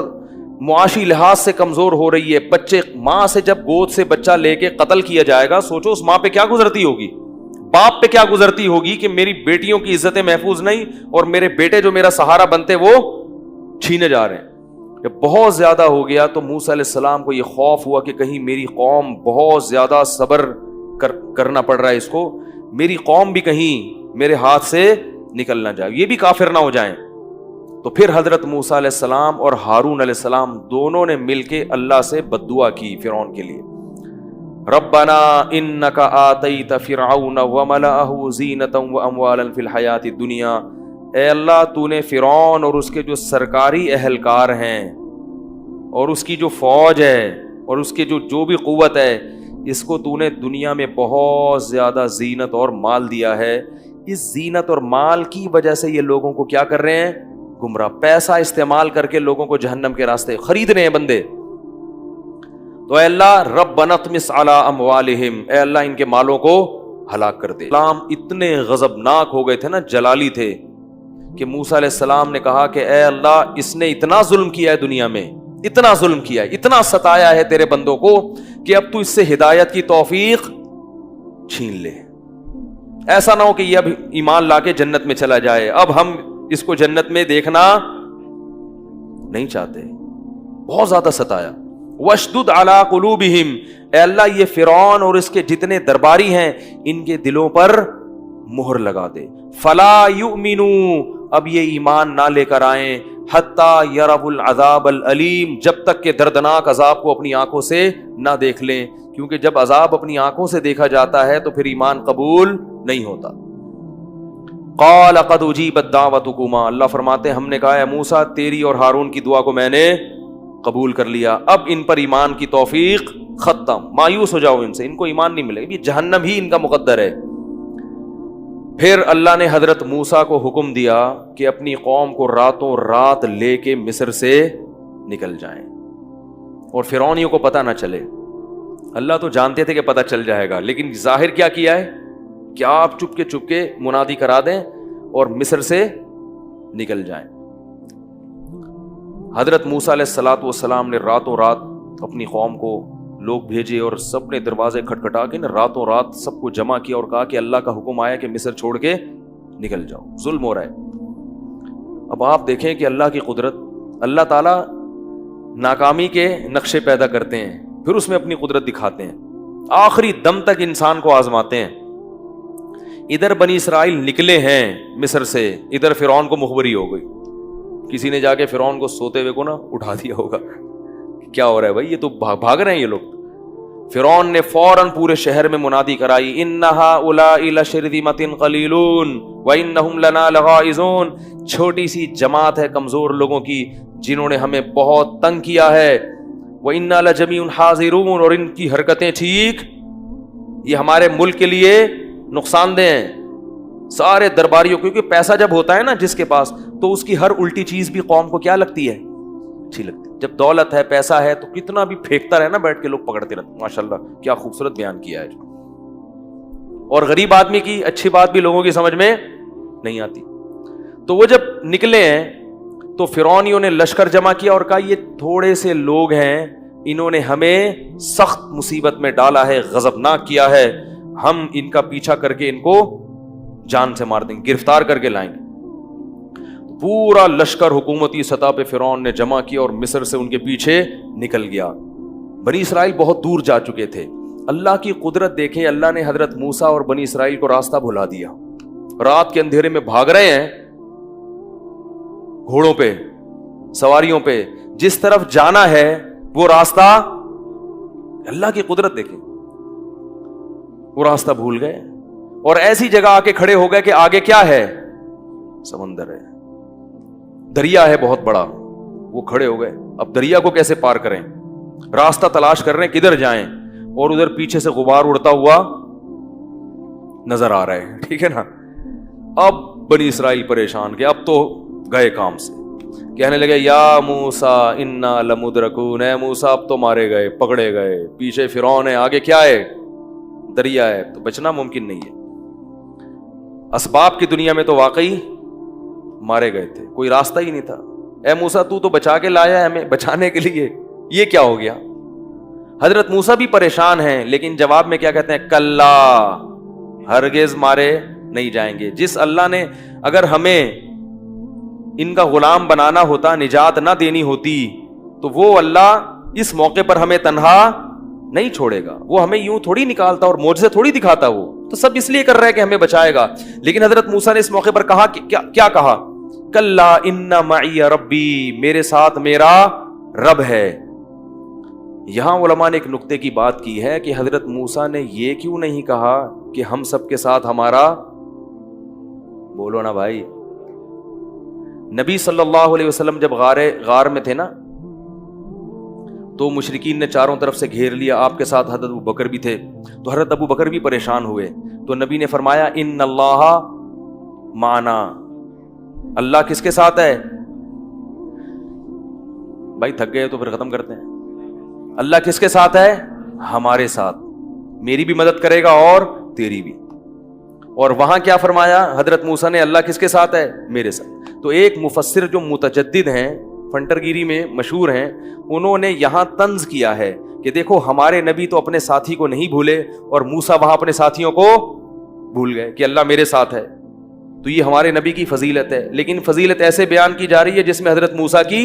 [SPEAKER 1] معاشی لحاظ سے کمزور ہو رہی ہے. بچے, ماں سے جب گود سے بچہ لے کے قتل کیا جائے گا, سوچو اس ماں پہ کیا گزرتی ہوگی, باپ پہ کیا گزرتی ہوگی کہ میری بیٹیوں کی عزتیں محفوظ نہیں اور میرے بیٹے جو میرا سہارا بنتے وہ چھینے جا رہے ہیں. جب بہت زیادہ ہو گیا تو موسیٰ علیہ السلام کو یہ خوف ہوا کہ کہیں میری قوم, بہت زیادہ صبر کرنا پڑ رہا ہے اس کو, میری قوم بھی کہیں میرے ہاتھ سے نکل نہ جائے, یہ بھی کافر نہ ہو جائیں. تو پھر حضرت موسیٰ علیہ السلام اور ہارون علیہ السلام دونوں نے مل کے اللہ سے بد دعا کی فرعون کے لیے. ربنا انک آتیت فرعون وملأہ زینۃ واموالا فی الحیاۃ الدنیا, اے اللہ تو نے فرعون اور اس کے جو سرکاری اہلکار ہیں اور اس کی جو فوج ہے اور اس کے جو بھی قوت ہے, اس کو تو نے دنیا میں بہت زیادہ زینت اور مال دیا ہے. اس زینت اور مال کی وجہ سے یہ لوگوں کو کیا کر رہے ہیں؟ گمراہ. پیسہ استعمال کر کے لوگوں کو جہنم کے راستے خرید رہے ہیں بندے. تو اے اللہ ربنا اطمس علی اموالہم, اے اللہ ان کے مالوں کو ہلاک کر دے. اسلام اتنے غضبناک ہو گئے تھے نا, جلالی تھے, کہ موسیٰ علیہ السلام نے کہا کہ اے اللہ اس نے اتنا ظلم کیا ہے دنیا میں, اتنا ظلم کیا ہے, اتنا ستایا ہے تیرے بندوں کو کہ اب تو اس سے ہدایت کی توفیق چھین لے. ایسا نہ ہو کہ یہ اب ایمان لا کے جنت میں چلا جائے, اب ہم اس کو جنت میں دیکھنا نہیں چاہتے. بہت زیادہ ستایا. واشدد علی قلوبہم, اے اللہ یہ فرعون اور اس کے جتنے درباری ہیں ان کے دلوں پر مہر لگا دے. فلا یؤمنوا, اب یہ ایمان نہ لے کر آئیں, حتی یروا العذاب العلیم, جب تک کہ دردناک عذاب کو اپنی آنکھوں سے نہ دیکھ لیں, کیونکہ جب عذاب اپنی آنکھوں سے دیکھا جاتا ہے تو پھر ایمان قبول نہیں ہوتا. قال قد اجیبت دعوتکما, اللہ فرماتے ہیں ہم نے کہا ہے موسیٰ تیری اور ہارون کی دعا کو میں نے قبول کر لیا, اب ان پر ایمان کی توفیق ختم. مایوس ہو جاؤ ان سے, ان کو ایمان نہیں ملے گا, یہ جہنم ہی ان کا مقدر ہے. پھر اللہ نے حضرت موسیٰ کو حکم دیا کہ اپنی قوم کو راتوں رات لے کے مصر سے نکل جائیں اور فرعونیوں کو پتہ نہ چلے. اللہ تو جانتے تھے کہ پتہ چل جائے گا, لیکن ظاہر کیا کیا ہے, کیا آپ چپ کے منادی کرا دیں اور مصر سے نکل جائیں. حضرت موسیٰ علیہ الصلوۃ والسلام نے راتوں رات اپنی قوم کو لوگ بھیجے اور سب نے دروازے کھٹکھٹا کے راتوں رات سب کو جمع کیا اور کہا کہ اللہ کا حکم آیا کہ مصر چھوڑ کے نکل جاؤ, ظلم ہو رہا ہے. اب آپ دیکھیں کہ اللہ کی قدرت, اللہ تعالیٰ ناکامی کے نقشے پیدا کرتے ہیں، پھر اس میں اپنی قدرت دکھاتے ہیں، آخری دم تک انسان کو آزماتے ہیں۔ ادھر بنی اسرائیل نکلے ہیں مصر سے، ادھر فرعون کو مخبری ہو گئی، کسی نے جا کے فرعون کو سوتے ہوئے کو نا اٹھا دیا ہوگا، کیا ہو رہا ہے بھائی، یہ تو بھاگ رہے ہیں یہ لوگ۔ فرعون نے فوراً پورے شہر میں منادی کرائی، ان هؤلاء لشرذمة قلیلون وانہم لنا لغائظون، چھوٹی سی جماعت ہے کمزور لوگوں کی جنہوں نے ہمیں بہت تنگ کیا ہے، وإنا لجمیع حاذرون، اور ان کی حرکتیں ٹھیک یہ ہمارے ملک کے لیے نقصان دہ ہیں۔ سارے درباریوں، کیونکہ پیسہ جب ہوتا ہے نا جس کے پاس، تو اس کی ہر الٹی چیز بھی قوم کو کیا لگتی ہے، اچھی لگتی ہے۔ جب دولت ہے، پیسہ ہے، تو کتنا بھی پھینکتا رہے نا بیٹھ کے، لوگ پکڑتے رہتے۔ ماشاءاللہ کیا خوبصورت بیان کیا ہے۔ اور غریب آدمی کی اچھی بات بھی لوگوں کی سمجھ میں نہیں آتی۔ تو وہ جب نکلے ہیں تو فرعونیوں نے لشکر جمع کیا اور کہا یہ تھوڑے سے لوگ ہیں، انہوں نے ہمیں سخت مصیبت میں ڈالا ہے، غضبناک کیا ہے، ہم ان کا پیچھا کر کے ان کو جان سے مار دیں گے، گرفتار کر کے لائیں گے۔ پورا لشکر حکومتی سطح پہ فرعون نے جمع کیا اور مصر سے ان کے پیچھے نکل گیا۔ بنی اسرائیل بہت دور جا چکے تھے۔ اللہ کی قدرت دیکھیں، اللہ نے حضرت موسیٰ اور بنی اسرائیل کو راستہ بھلا دیا۔ رات کے اندھیرے میں بھاگ رہے ہیں گھوڑوں پہ، سواریوں پہ، جس طرف جانا ہے وہ راستہ، اللہ کی قدرت دیکھیں، وہ راستہ بھول گئے اور ایسی جگہ آ کے کھڑے ہو گئے کہ آگے کیا ہے، سمندر ہے، دریا ہے بہت بڑا۔ وہ کھڑے ہو گئے، اب دریا کو کیسے پار کریں، راستہ تلاش کر رہے ہیں کدھر جائیں، اور ادھر پیچھے سے غبار اڑتا ہوا نظر آ رہا ہے، ٹھیک ہے نا۔ اب بنی اسرائیل پریشان کہ اب تو گئے کام سے، کہنے لگے یا موسیٰ انا لمدرکون، اے موسیٰ اب تو مارے گئے، پکڑے گئے، پیچھے فرعون ہے، آگے کیا ہے، دریا ہے، تو بچنا ممکن نہیں ہے۔ اسباب کی دنیا میں تو واقعی مارے گئے تھے، کوئی راستہ ہی نہیں تھا۔ اے موسیٰ تو بچا کے لایا ہے ہمیں، بچانے کے لیے یہ کیا ہو گیا۔ حضرت موسیٰ بھی پریشان ہیں، لیکن جواب میں کیا کہتے ہیں، کلا، ہرگز مارے نہیں جائیں گے۔ جس اللہ نے اگر ہمیں ان کا غلام بنانا ہوتا، نجات نہ دینی ہوتی، تو وہ اللہ اس موقع پر ہمیں تنہا نہیں چھوڑے گا، وہ ہمیں یوں تھوڑی نکالتا اور معجزے تھوڑی دکھاتا، وہ تو سب اس لیے کر رہا ہے کہ ہمیں بچائے گا۔ لیکن حضرت موسیٰ نے اس موقع پر کہا کہ کیا کہا، کلا ان معی ربی، میرے ساتھ میرا رب ہے۔ یہاں علماء نے ایک نقطے کی بات کی ہے کہ حضرت موسیٰ نے یہ کیوں نہیں کہا کہ ہم سب کے ساتھ ہمارا، بولو نا بھائی، نبی صلی اللہ علیہ وسلم جب غار میں تھے نا، تو مشرکین نے چاروں طرف سے گھیر لیا، آپ کے ساتھ حضرت ابوبکر بھی تھے، تو حضرت ابوبکر بھی پریشان ہوئے، تو نبی نے فرمایا ان اللہ معنا، اللہ کس کے ساتھ ہے، بھائی تھک گئے تو پھر ختم کرتے ہیں، اللہ کس کے ساتھ ہے، ہمارے ساتھ، میری بھی مدد کرے گا اور تیری بھی۔ اور وہاں کیا فرمایا حضرت موسیٰ نے، اللہ کس کے ساتھ ہے، میرے ساتھ۔ تو ایک مفسر جو متجدد ہیں، فنٹر گیری میں مشہور ہیں، انہوں نے یہاں طنز کیا ہے کہ دیکھو ہمارے نبی تو اپنے ساتھی کو نہیں بھولے، اور موسیٰ وہاں اپنے ساتھیوں کو بھول گئے کہ اللہ میرے ساتھ ہے، تو یہ ہمارے نبی کی فضیلت ہے۔ لیکن فضیلت ایسے بیان کی جا رہی ہے جس میں حضرت موسیٰ کی،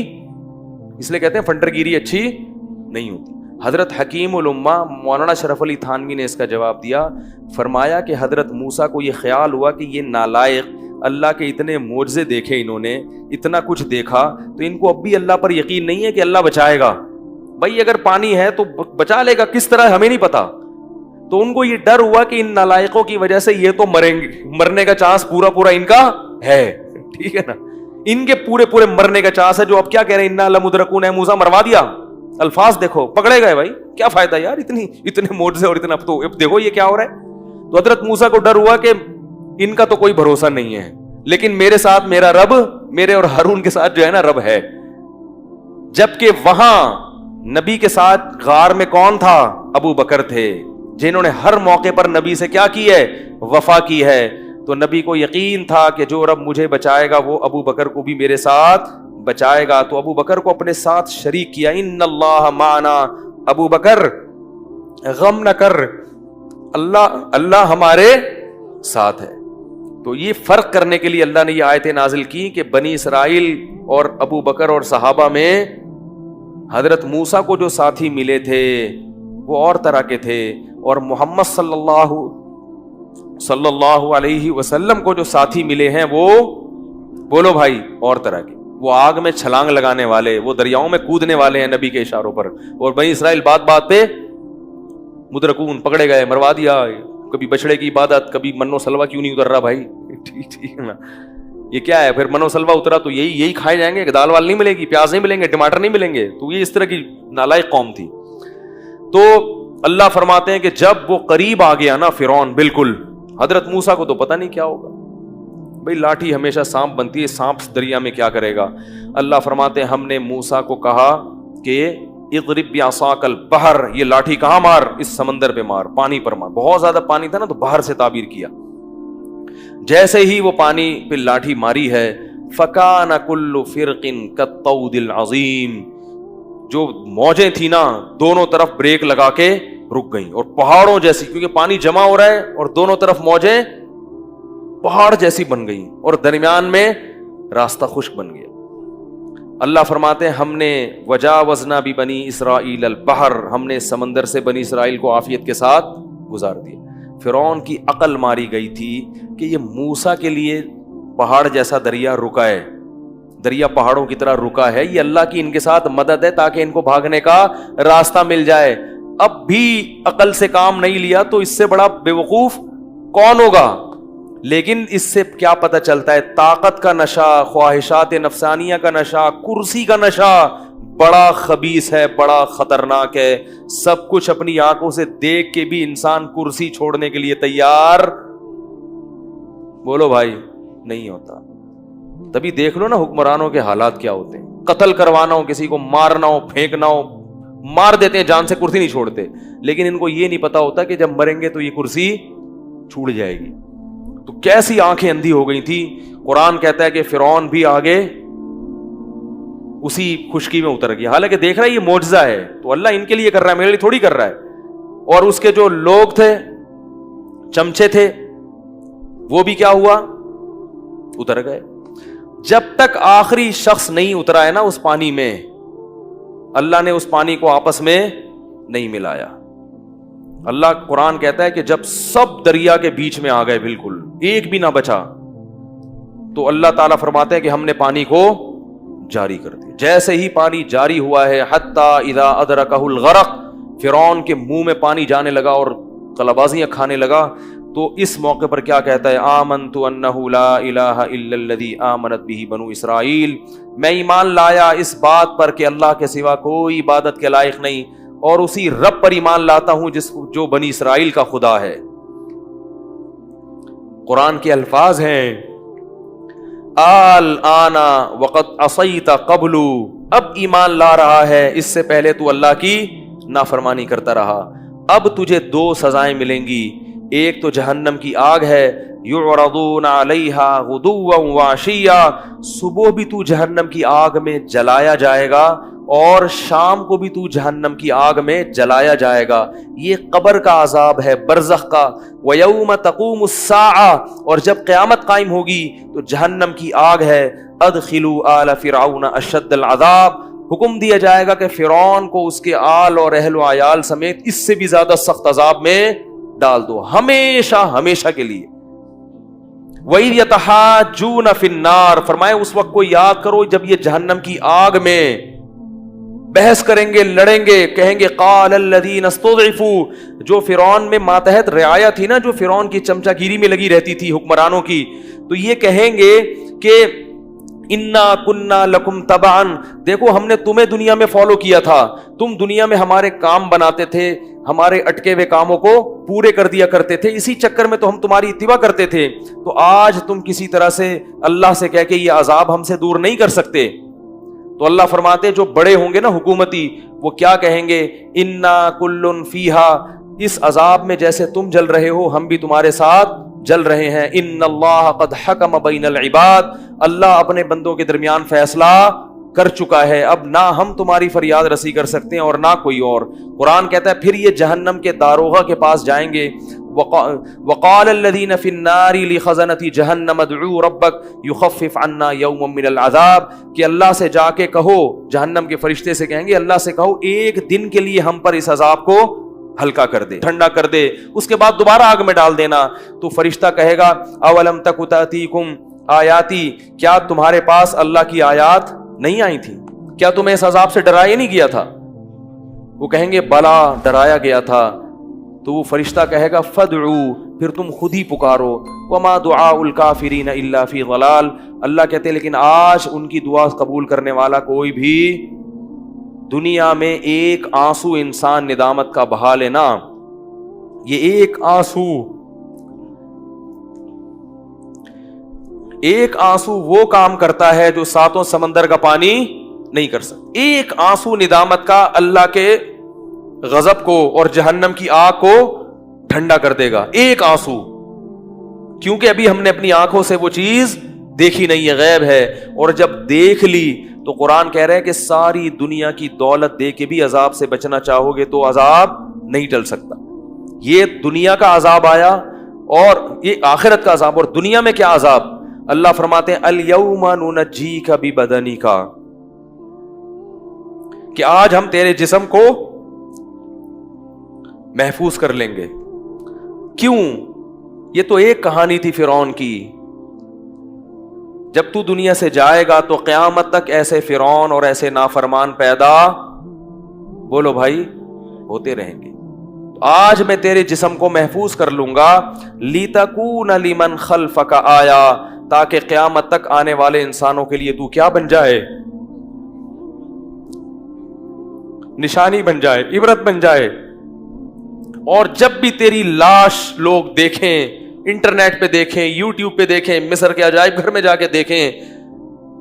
[SPEAKER 1] اس لیے کہتے ہیں فنٹر گیری اچھی نہیں ہوتی۔ حضرت حکیم الامہ مولانا شرف علی تھانوی نے اس کا جواب دیا، فرمایا کہ حضرت موسیٰ کو یہ خیال ہوا کہ یہ نالائق، اللہ کے اتنے معجزے دیکھے انہوں نے، اتنا کچھ دیکھا، تو ان کو اب بھی اللہ پر یقین نہیں ہے کہ اللہ بچائے گا۔ بھائی اگر پانی ہے تو بچا لے گا، کس طرح ہمیں نہیں پتا۔ تو ان کو یہ ڈر ہوا کہ ان نالائقوں کی وجہ سے یہ تو مریں گے، مرنے کا چانس پورا ان کا ہے، ٹھیک ہے نا، ان کے پورے مرنے کا چانس ہے۔ جو اب کیا کہہ رہے ہیں، انا لمدرکون، اے موسیٰ مروا دیا، الفاظ دیکھو، پکڑے گئے بھائی، کیا فائدہ یار، اتنے معجزے اور اتنا، تو اب دیکھو یہ کیا ہو رہا ہے۔ تو حضرت موسیٰ کو ڈر ہوا کہ ان کا تو کوئی بھروسہ نہیں ہے، لیکن میرے ساتھ میرا رب، میرے اور ہارون کے ساتھ جو ہے نا رب ہے۔ جبکہ وہاں نبی کے ساتھ غار میں کون تھا، ابو بکر تھے، جنہوں نے ہر موقع پر نبی سے کیا کی ہے، وفا کی ہے۔ تو نبی کو یقین تھا کہ جو رب مجھے بچائے گا وہ ابو بکر کو بھی میرے ساتھ بچائے گا، تو ابو بکر کو اپنے ساتھ شریک کیا۔ ان اللہ معنا، ابو بکر غم نہ کر، اللہ ہمارے ساتھ ہے۔ تو یہ فرق کرنے کے لیے اللہ نے یہ آیتیں نازل کی کہ بنی اسرائیل اور ابو بکر اور صحابہ میں حضرت موسیٰ کو جو ساتھی ملے تھے وہ اور طرح کے تھے، اور محمد صلی اللہ علیہ وسلم کو جو ساتھی ملے ہیں وہ بولو بھائی اور طرح کے، وہ آگ میں چھلانگ لگانے والے، وہ دریاؤں میں کودنے والے ہیں نبی کے اشاروں پر، اور بنی اسرائیل بات بات پہ مدرکون، پکڑے گئے، مروا دیا، کبھی بچڑے کی عبادت، کبھی منو سلوا کیوں نہیں اتر رہا بھائی، ٹھیک نا، یہ کیا ہے پھر منو سلوا اترا تو یہی کھائے جائیں گے، دال وال نہیں ملے گی، پیاز نہیں ملیں گے، ٹماٹر نہیں ملیں گے، تو یہ اس طرح کی نالائق قوم تھی۔ تو اللہ فرماتے ہیں کہ جب وہ قریب آ گیا نا فرعون، بالکل حضرت موسیٰ کو تو پتہ نہیں کیا ہوگا، بھئی لاٹھی ہمیشہ سانپ بنتی ہے، سانپ دریا میں کیا کرے گا۔ اللہ فرماتے ہیں ہم نے موسیٰ کو کہا کہ اضرب بعصاک البحر، یہ لاٹھی کہاں مار، اس سمندر پہ مار، پانی پر مار، بہت زیادہ پانی تھا نا تو بحر سے تعبیر کیا، جیسے ہی وہ پانی پہ لاٹھی ماری ہے، فکان کل فرق کالطود العظیم، جو موجیں تھی نا دونوں طرف بریک لگا کے رک گئیں، اور پہاڑوں جیسی، کیونکہ پانی جمع ہو رہا ہے اور دونوں طرف موجیں پہاڑ جیسی بن گئیں، اور درمیان میں راستہ خشک بن گیا۔ اللہ فرماتے ہیں ہم نے وجاوزنا ببنی اسرائیل البحر، ہم نے سمندر سے بنی اسرائیل کو عافیت کے ساتھ گزار دیا۔ فرعون کی عقل ماری گئی تھی کہ یہ موسیٰ کے لیے پہاڑ جیسا دریا رکا ہے، دریا پہاڑوں کی طرح رکا ہے، یہ اللہ کی ان کے ساتھ مدد ہے تاکہ ان کو بھاگنے کا راستہ مل جائے۔ اب بھی عقل سے کام نہیں لیا تو اس سے بڑا بے وقوف کون ہوگا؟ لیکن اس سے کیا پتہ چلتا ہے؟ طاقت کا نشہ، خواہشات نفسانیہ کا نشہ، کرسی کا نشہ بڑا خبیث ہے، بڑا خطرناک ہے۔ سب کچھ اپنی آنکھوں سے دیکھ کے بھی انسان کرسی چھوڑنے کے لیے تیار، بولو بھائی، نہیں ہوتا۔ تبھی دیکھ لو نا حکمرانوں کے حالات کیا ہوتے ہیں، قتل کروانا ہو، کسی کو مارنا ہو، پھینکنا ہو، مار دیتے ہیں، جان سے کرسی نہیں چھوڑتے، لیکن ان کو یہ نہیں پتا ہوتا کہ جب مریں گے تو یہ کرسی چھوٹ جائے گی۔ تو کیسی آنکھیں اندھی ہو گئی تھی۔ قرآن کہتا ہے کہ فرعون بھی آگے اسی خشکی میں اتر گیا، حالانکہ دیکھ رہا ہے یہ معجزہ ہے، تو اللہ ان کے لیے کر رہا ہے، میرے لیے تھوڑی کر رہا ہے۔ اور اس کے جو لوگ تھے، چمچے تھے، وہ بھی کیا ہوا؟ اتر گئے۔ جب تک آخری شخص نہیں اترا ہے نا اس پانی میں، اللہ نے اس پانی کو آپس میں نہیں ملایا۔ اللہ قرآن کہتا ہے کہ جب سب دریا کے بیچ میں آ گئے، بالکل ایک بھی نہ بچا، تو اللہ تعالیٰ فرماتے ہیں کہ ہم نے پانی کو جاری کر دیا۔ جیسے ہی پانی جاری ہوا ہے، حتی اذا ادرکہ الغرق، فرعون کے منہ میں پانی جانے لگا اور قلبازیاں کھانے لگا، تو اس موقع پر کیا کہتا ہے؟ آمنت انہ لا الہ الا الذی آمنت بہ بنو اسرائیل، میں ایمان لایا اس بات پر کہ اللہ کے سوا کوئی عبادت کے لائق نہیں، اور اسی رب پر ایمان لاتا ہوں جو بنی اسرائیل کا خدا ہے۔ قرآن کے الفاظ ہیں الآن وقد عصیت قبل، اب ایمان لا رہا ہے، اس سے پہلے تو اللہ کی نافرمانی کرتا رہا۔ اب تجھے دو سزائیں ملیں گی، ایک تو جہنم کی آگ ہے، یعرضون علیہا غدوا وعشیا، صبح بھی تو جہنم کی آگ میں جلایا جائے گا اور شام کو بھی تو جہنم کی آگ میں جلایا جائے گا۔ یہ قبر کا عذاب ہے، برزخ کا۔ وَيَوْمَ تَقُومُ السَّاعَةُ، اور جب قیامت قائم ہوگی تو جہنم کی آگ ہے۔ أَدْخِلُوا آلَ فِرْعَوْنَ أَشَدَّ الْعَذَابِ، حکم دیا جائے گا کہ فرعون کو اس کے آل اور اہل و عیال سمیت اس سے بھی زیادہ سخت عذاب میں ڈال دو، ہمیشہ ہمیشہ کے لیے۔ وَإِذْ يَتَحَاجُّونَ فِي النَّارِ، فرمائے اس وقت کو یاد کرو جب یہ جہنم کی آگ میں بحث کریں گے، لڑیں گے، کہیں گے قال الذین استضعفوا، جو فرعون میں ماتحت رعایا تھی نا، جو فرعون کی چمچا گیری میں لگی رہتی تھی حکمرانوں کی، تو یہ کہیں گے کہ انا کننا لکم تبعا، دیکھو ہم نے تمہیں دنیا میں فالو کیا تھا، تم دنیا میں ہمارے کام بناتے تھے، ہمارے اٹکے ہوئے کاموں کو پورے کر دیا کرتے تھے، اسی چکر میں تو ہم تمہاری اتباع کرتے تھے، تو آج تم کسی طرح سے اللہ سے کہہ کے یہ عذاب ہم سے دور نہیں کر سکتے۔ تو اللہ فرماتے ہیں جو بڑے ہوں گے نا حکومتی، وہ کیا کہیں گے؟ انا کل فیہا، اس عذاب میں جیسے تم جل رہے ہو ہم بھی تمہارے ساتھ جل رہے ہیں۔ ان اللہ قد حکم بین العباد، اللہ اپنے بندوں کے درمیان فیصلہ کر چکا ہے، اب نہ ہم تمہاری فریاد رسی کر سکتے ہیں اور نہ کوئی اور۔ قرآن کہتا ہے پھر یہ جہنم کے داروغہ کے پاس جائیں گے، وقال الذين في النار لخزنة جہنم ادعوا ربک یخفف عنا یوما من العذاب، کہ اللہ سے جا کے کہو، جہنم کے فرشتے سے کہیں گے اللہ سے کہو ایک دن کے لیے ہم پر اس عذاب کو ہلکا کر دے، ٹھنڈا کر دے، اس کے بعد دوبارہ آگ میں ڈال دینا۔ تو فرشتہ کہے گا اولم تک تأتیکم آیاتی، کیا تمہارے پاس اللہ کی آیات نہیں آئی تھی؟ کیا تمہیں اس عذاب سے ڈرایا نہیں گیا تھا؟ وہ کہیں گے بلا، ڈرایا گیا تھا۔ تو وہ فرشتہ کہے گا فدعو، پھر تم خود ہی پکارو، وما دعاء الکافرین الا فی ضلال، اللہ کہتے لیکن آج ان کی دعا قبول کرنے والا کوئی بھی، دنیا میں ایک آنسو انسان ندامت کا بہا لینا، یہ ایک آنسو وہ کام کرتا ہے جو ساتوں سمندر کا پانی نہیں کر سکتا۔ ایک آنسو ندامت کا اللہ کے غضب کو اور جہنم کی آگ کو ٹھنڈا کر دے گا، ایک آنسو، کیونکہ ابھی ہم نے اپنی آنکھوں سے وہ چیز دیکھی نہیں ہے، غیب ہے، اور جب دیکھ لی تو قرآن کہہ رہے ہیں کہ ساری دنیا کی دولت دے کے بھی عذاب سے بچنا چاہو گے تو عذاب نہیں ٹل سکتا۔ یہ دنیا کا عذاب آیا اور یہ آخرت کا عذاب، اور دنیا میں کیا عذاب؟ اللہ فرماتے ہیں الیوم ننجیک ببدنک، کہ آج ہم تیرے جسم کو محفوظ کر لیں گے۔ کیوں؟ یہ تو ایک کہانی تھی فرعون کی، جب تو دنیا سے جائے گا تو قیامت تک ایسے فرعون اور ایسے نافرمان پیدا، بولو بھائی، ہوتے رہیں گے۔ آج میں تیرے جسم کو محفوظ کر لوں گا، لِتَكُونَ لِمَنْ خَلْفَكَ آیا، تاکہ قیامت تک آنے والے انسانوں کے لیے تو کیا بن جائے؟ نشانی بن جائے، عبرت بن جائے۔ اور جب بھی تیری لاش لوگ دیکھیں، انٹرنیٹ پہ دیکھیں، یوٹیوب پہ دیکھیں، مصر کے عجائب گھر میں جا کے دیکھیں،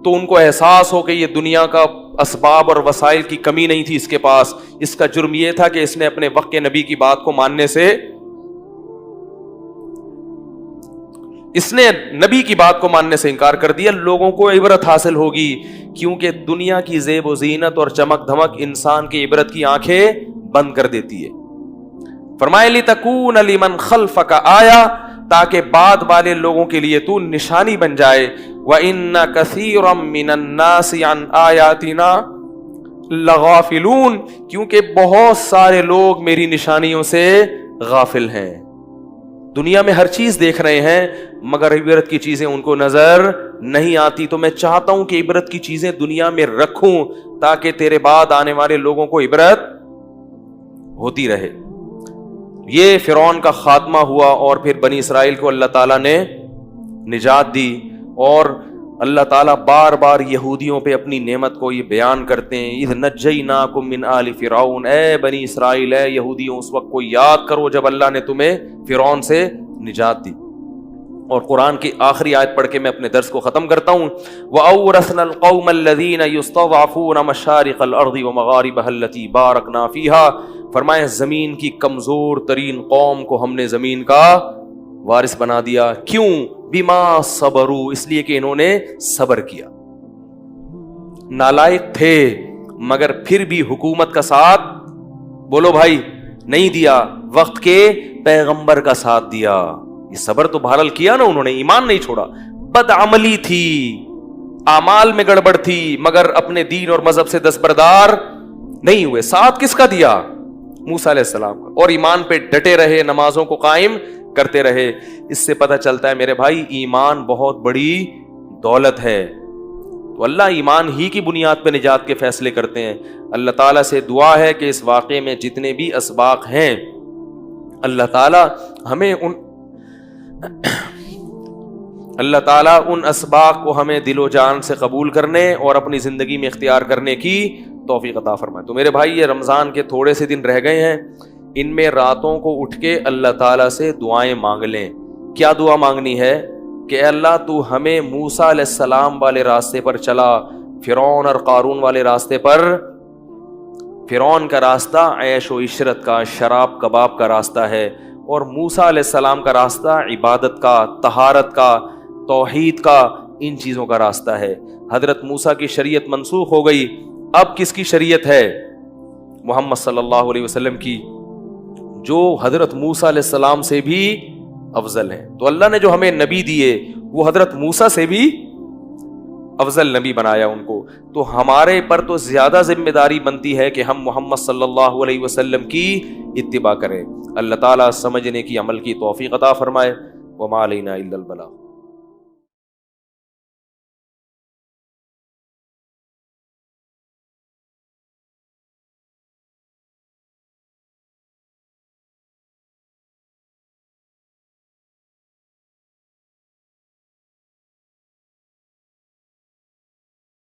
[SPEAKER 1] تو ان کو احساس ہو کہ یہ دنیا کا اسباب اور وسائل کی کمی نہیں تھی اس کے پاس، اس کا جرم یہ تھا کہ اس نے اپنے وقت کے نبی کی بات کو ماننے سے، اس نے نبی کی بات کو ماننے سے انکار کر دیا۔ لوگوں کو عبرت حاصل ہوگی، کیونکہ دنیا کی زیب و زینت اور چمک دھمک انسان کی عبرت کی آنکھیں بند کر دیتی ہے۔ فرمائے لِتَكُونَ لِمَنْ خَلْفَكَ آیا، تاکہ بعد والے لوگوں کے لیے تو نشانی بن جائے۔ وَإِنَّ كَثِيرًا مِّنَ النَّاسِ عَنْ آيَاتِنَا لَغَافِلُونَ، کیونکہ بہت سارے لوگ میری نشانیوں سے غافل ہیں۔ دنیا میں ہر چیز دیکھ رہے ہیں مگر عبرت کی چیزیں ان کو نظر نہیں آتی۔ تو میں چاہتا ہوں کہ عبرت کی چیزیں دنیا میں رکھوں تاکہ تیرے بعد آنے والے لوگوں کو عبرت ہوتی رہے۔ یہ فرعون کا خاتمہ ہوا، اور پھر بنی اسرائیل کو اللہ تعالیٰ نے نجات دی، اور اللہ تعالیٰ بار بار یہودیوں پہ اپنی نعمت کو یہ بیان کرتے ہیں، اذ نجیناکم من آل فرعون، اے بنی اسرائیل، اے یہودیوں، اس وقت کو یاد کرو جب اللہ نے تمہیں فرعون سے نجات دی۔ اور قرآن کی آخری آیت پڑھ کے میں اپنے درس کو ختم کرتا ہوں۔ وَأَوْرَثْنَا الْقَوْمَ الَّذِينَ يُسْتَضْعَفُونَ مَشَارِقَ الْأَرْضِ وَمَغَارِبَهَا الَّتِي بَارَكْنَا فِيهَا، فرمائے زمین کی کمزور ترین قوم کو ہم نے زمین کا وارث بنا دیا۔ کیوں؟ بما صبروا، اس لیے کہ انہوں نے صبر کیا۔ نالائق تھے مگر پھر بھی حکومت کا ساتھ، بولو بھائی، نہیں دیا، وقت کے پیغمبر کا ساتھ دیا۔ یہ صبر تو بہرحال کیا نا انہوں نے، ایمان نہیں چھوڑا۔ بدعملی تھی، اعمال میں گڑبڑ تھی، مگر اپنے دین اور مذہب سے دستبردار نہیں ہوئے۔ ساتھ کس کا دیا؟ موسیٰ علیہ السلام کا، اور ایمان پہ ڈٹے رہے، نمازوں کو قائم کرتے رہے۔ اس سے پتہ چلتا ہے میرے بھائی، ایمان بہت بڑی دولت ہے۔ تو اللہ ایمان ہی کی بنیاد پہ نجات کے فیصلے کرتے ہیں۔ اللہ تعالیٰ سے دعا ہے کہ اس واقعے میں جتنے بھی اسباق ہیں، اللہ تعالیٰ ہمیں ان اسباق کو ہمیں دل و جان سے قبول کرنے اور اپنی زندگی میں اختیار کرنے کی توفیق عطا فرمائے۔ تو میرے بھائی، یہ رمضان کے تھوڑے سے دن رہ گئے ہیں، ان میں راتوں کو اٹھ کے اللہ تعالیٰ سے دعائیں مانگ لیں۔ کیا دعا مانگنی ہے؟ کہ اللہ تو ہمیں موسیٰ علیہ السلام والے راستے پر چلا، فرعون اور قارون والے راستے پر۔ فرعون کا راستہ عیش و عشرت کا، شراب کباب کا راستہ ہے، اور موسیٰ علیہ السلام کا راستہ عبادت کا، طہارت کا، توحید کا، ان چیزوں کا راستہ ہے۔ حضرت موسیٰ کی شریعت منسوخ ہو گئی، اب کس کی شریعت ہے؟ محمد صلی اللہ علیہ وسلم کی، جو حضرت موسیٰ علیہ السلام سے بھی افضل ہیں. تو اللہ نے جو ہمیں نبی دیے وہ حضرت موسیٰ سے بھی افضل نبی بنایا ان کو. تو ہمارے پر تو زیادہ ذمہ داری بنتی ہے کہ ہم محمد صلی اللہ علیہ وسلم کی اتباع کریں. اللہ تعالیٰ سمجھنے کی، عمل کی توفیق عطا فرمائے. وما علینا الا البلاغ.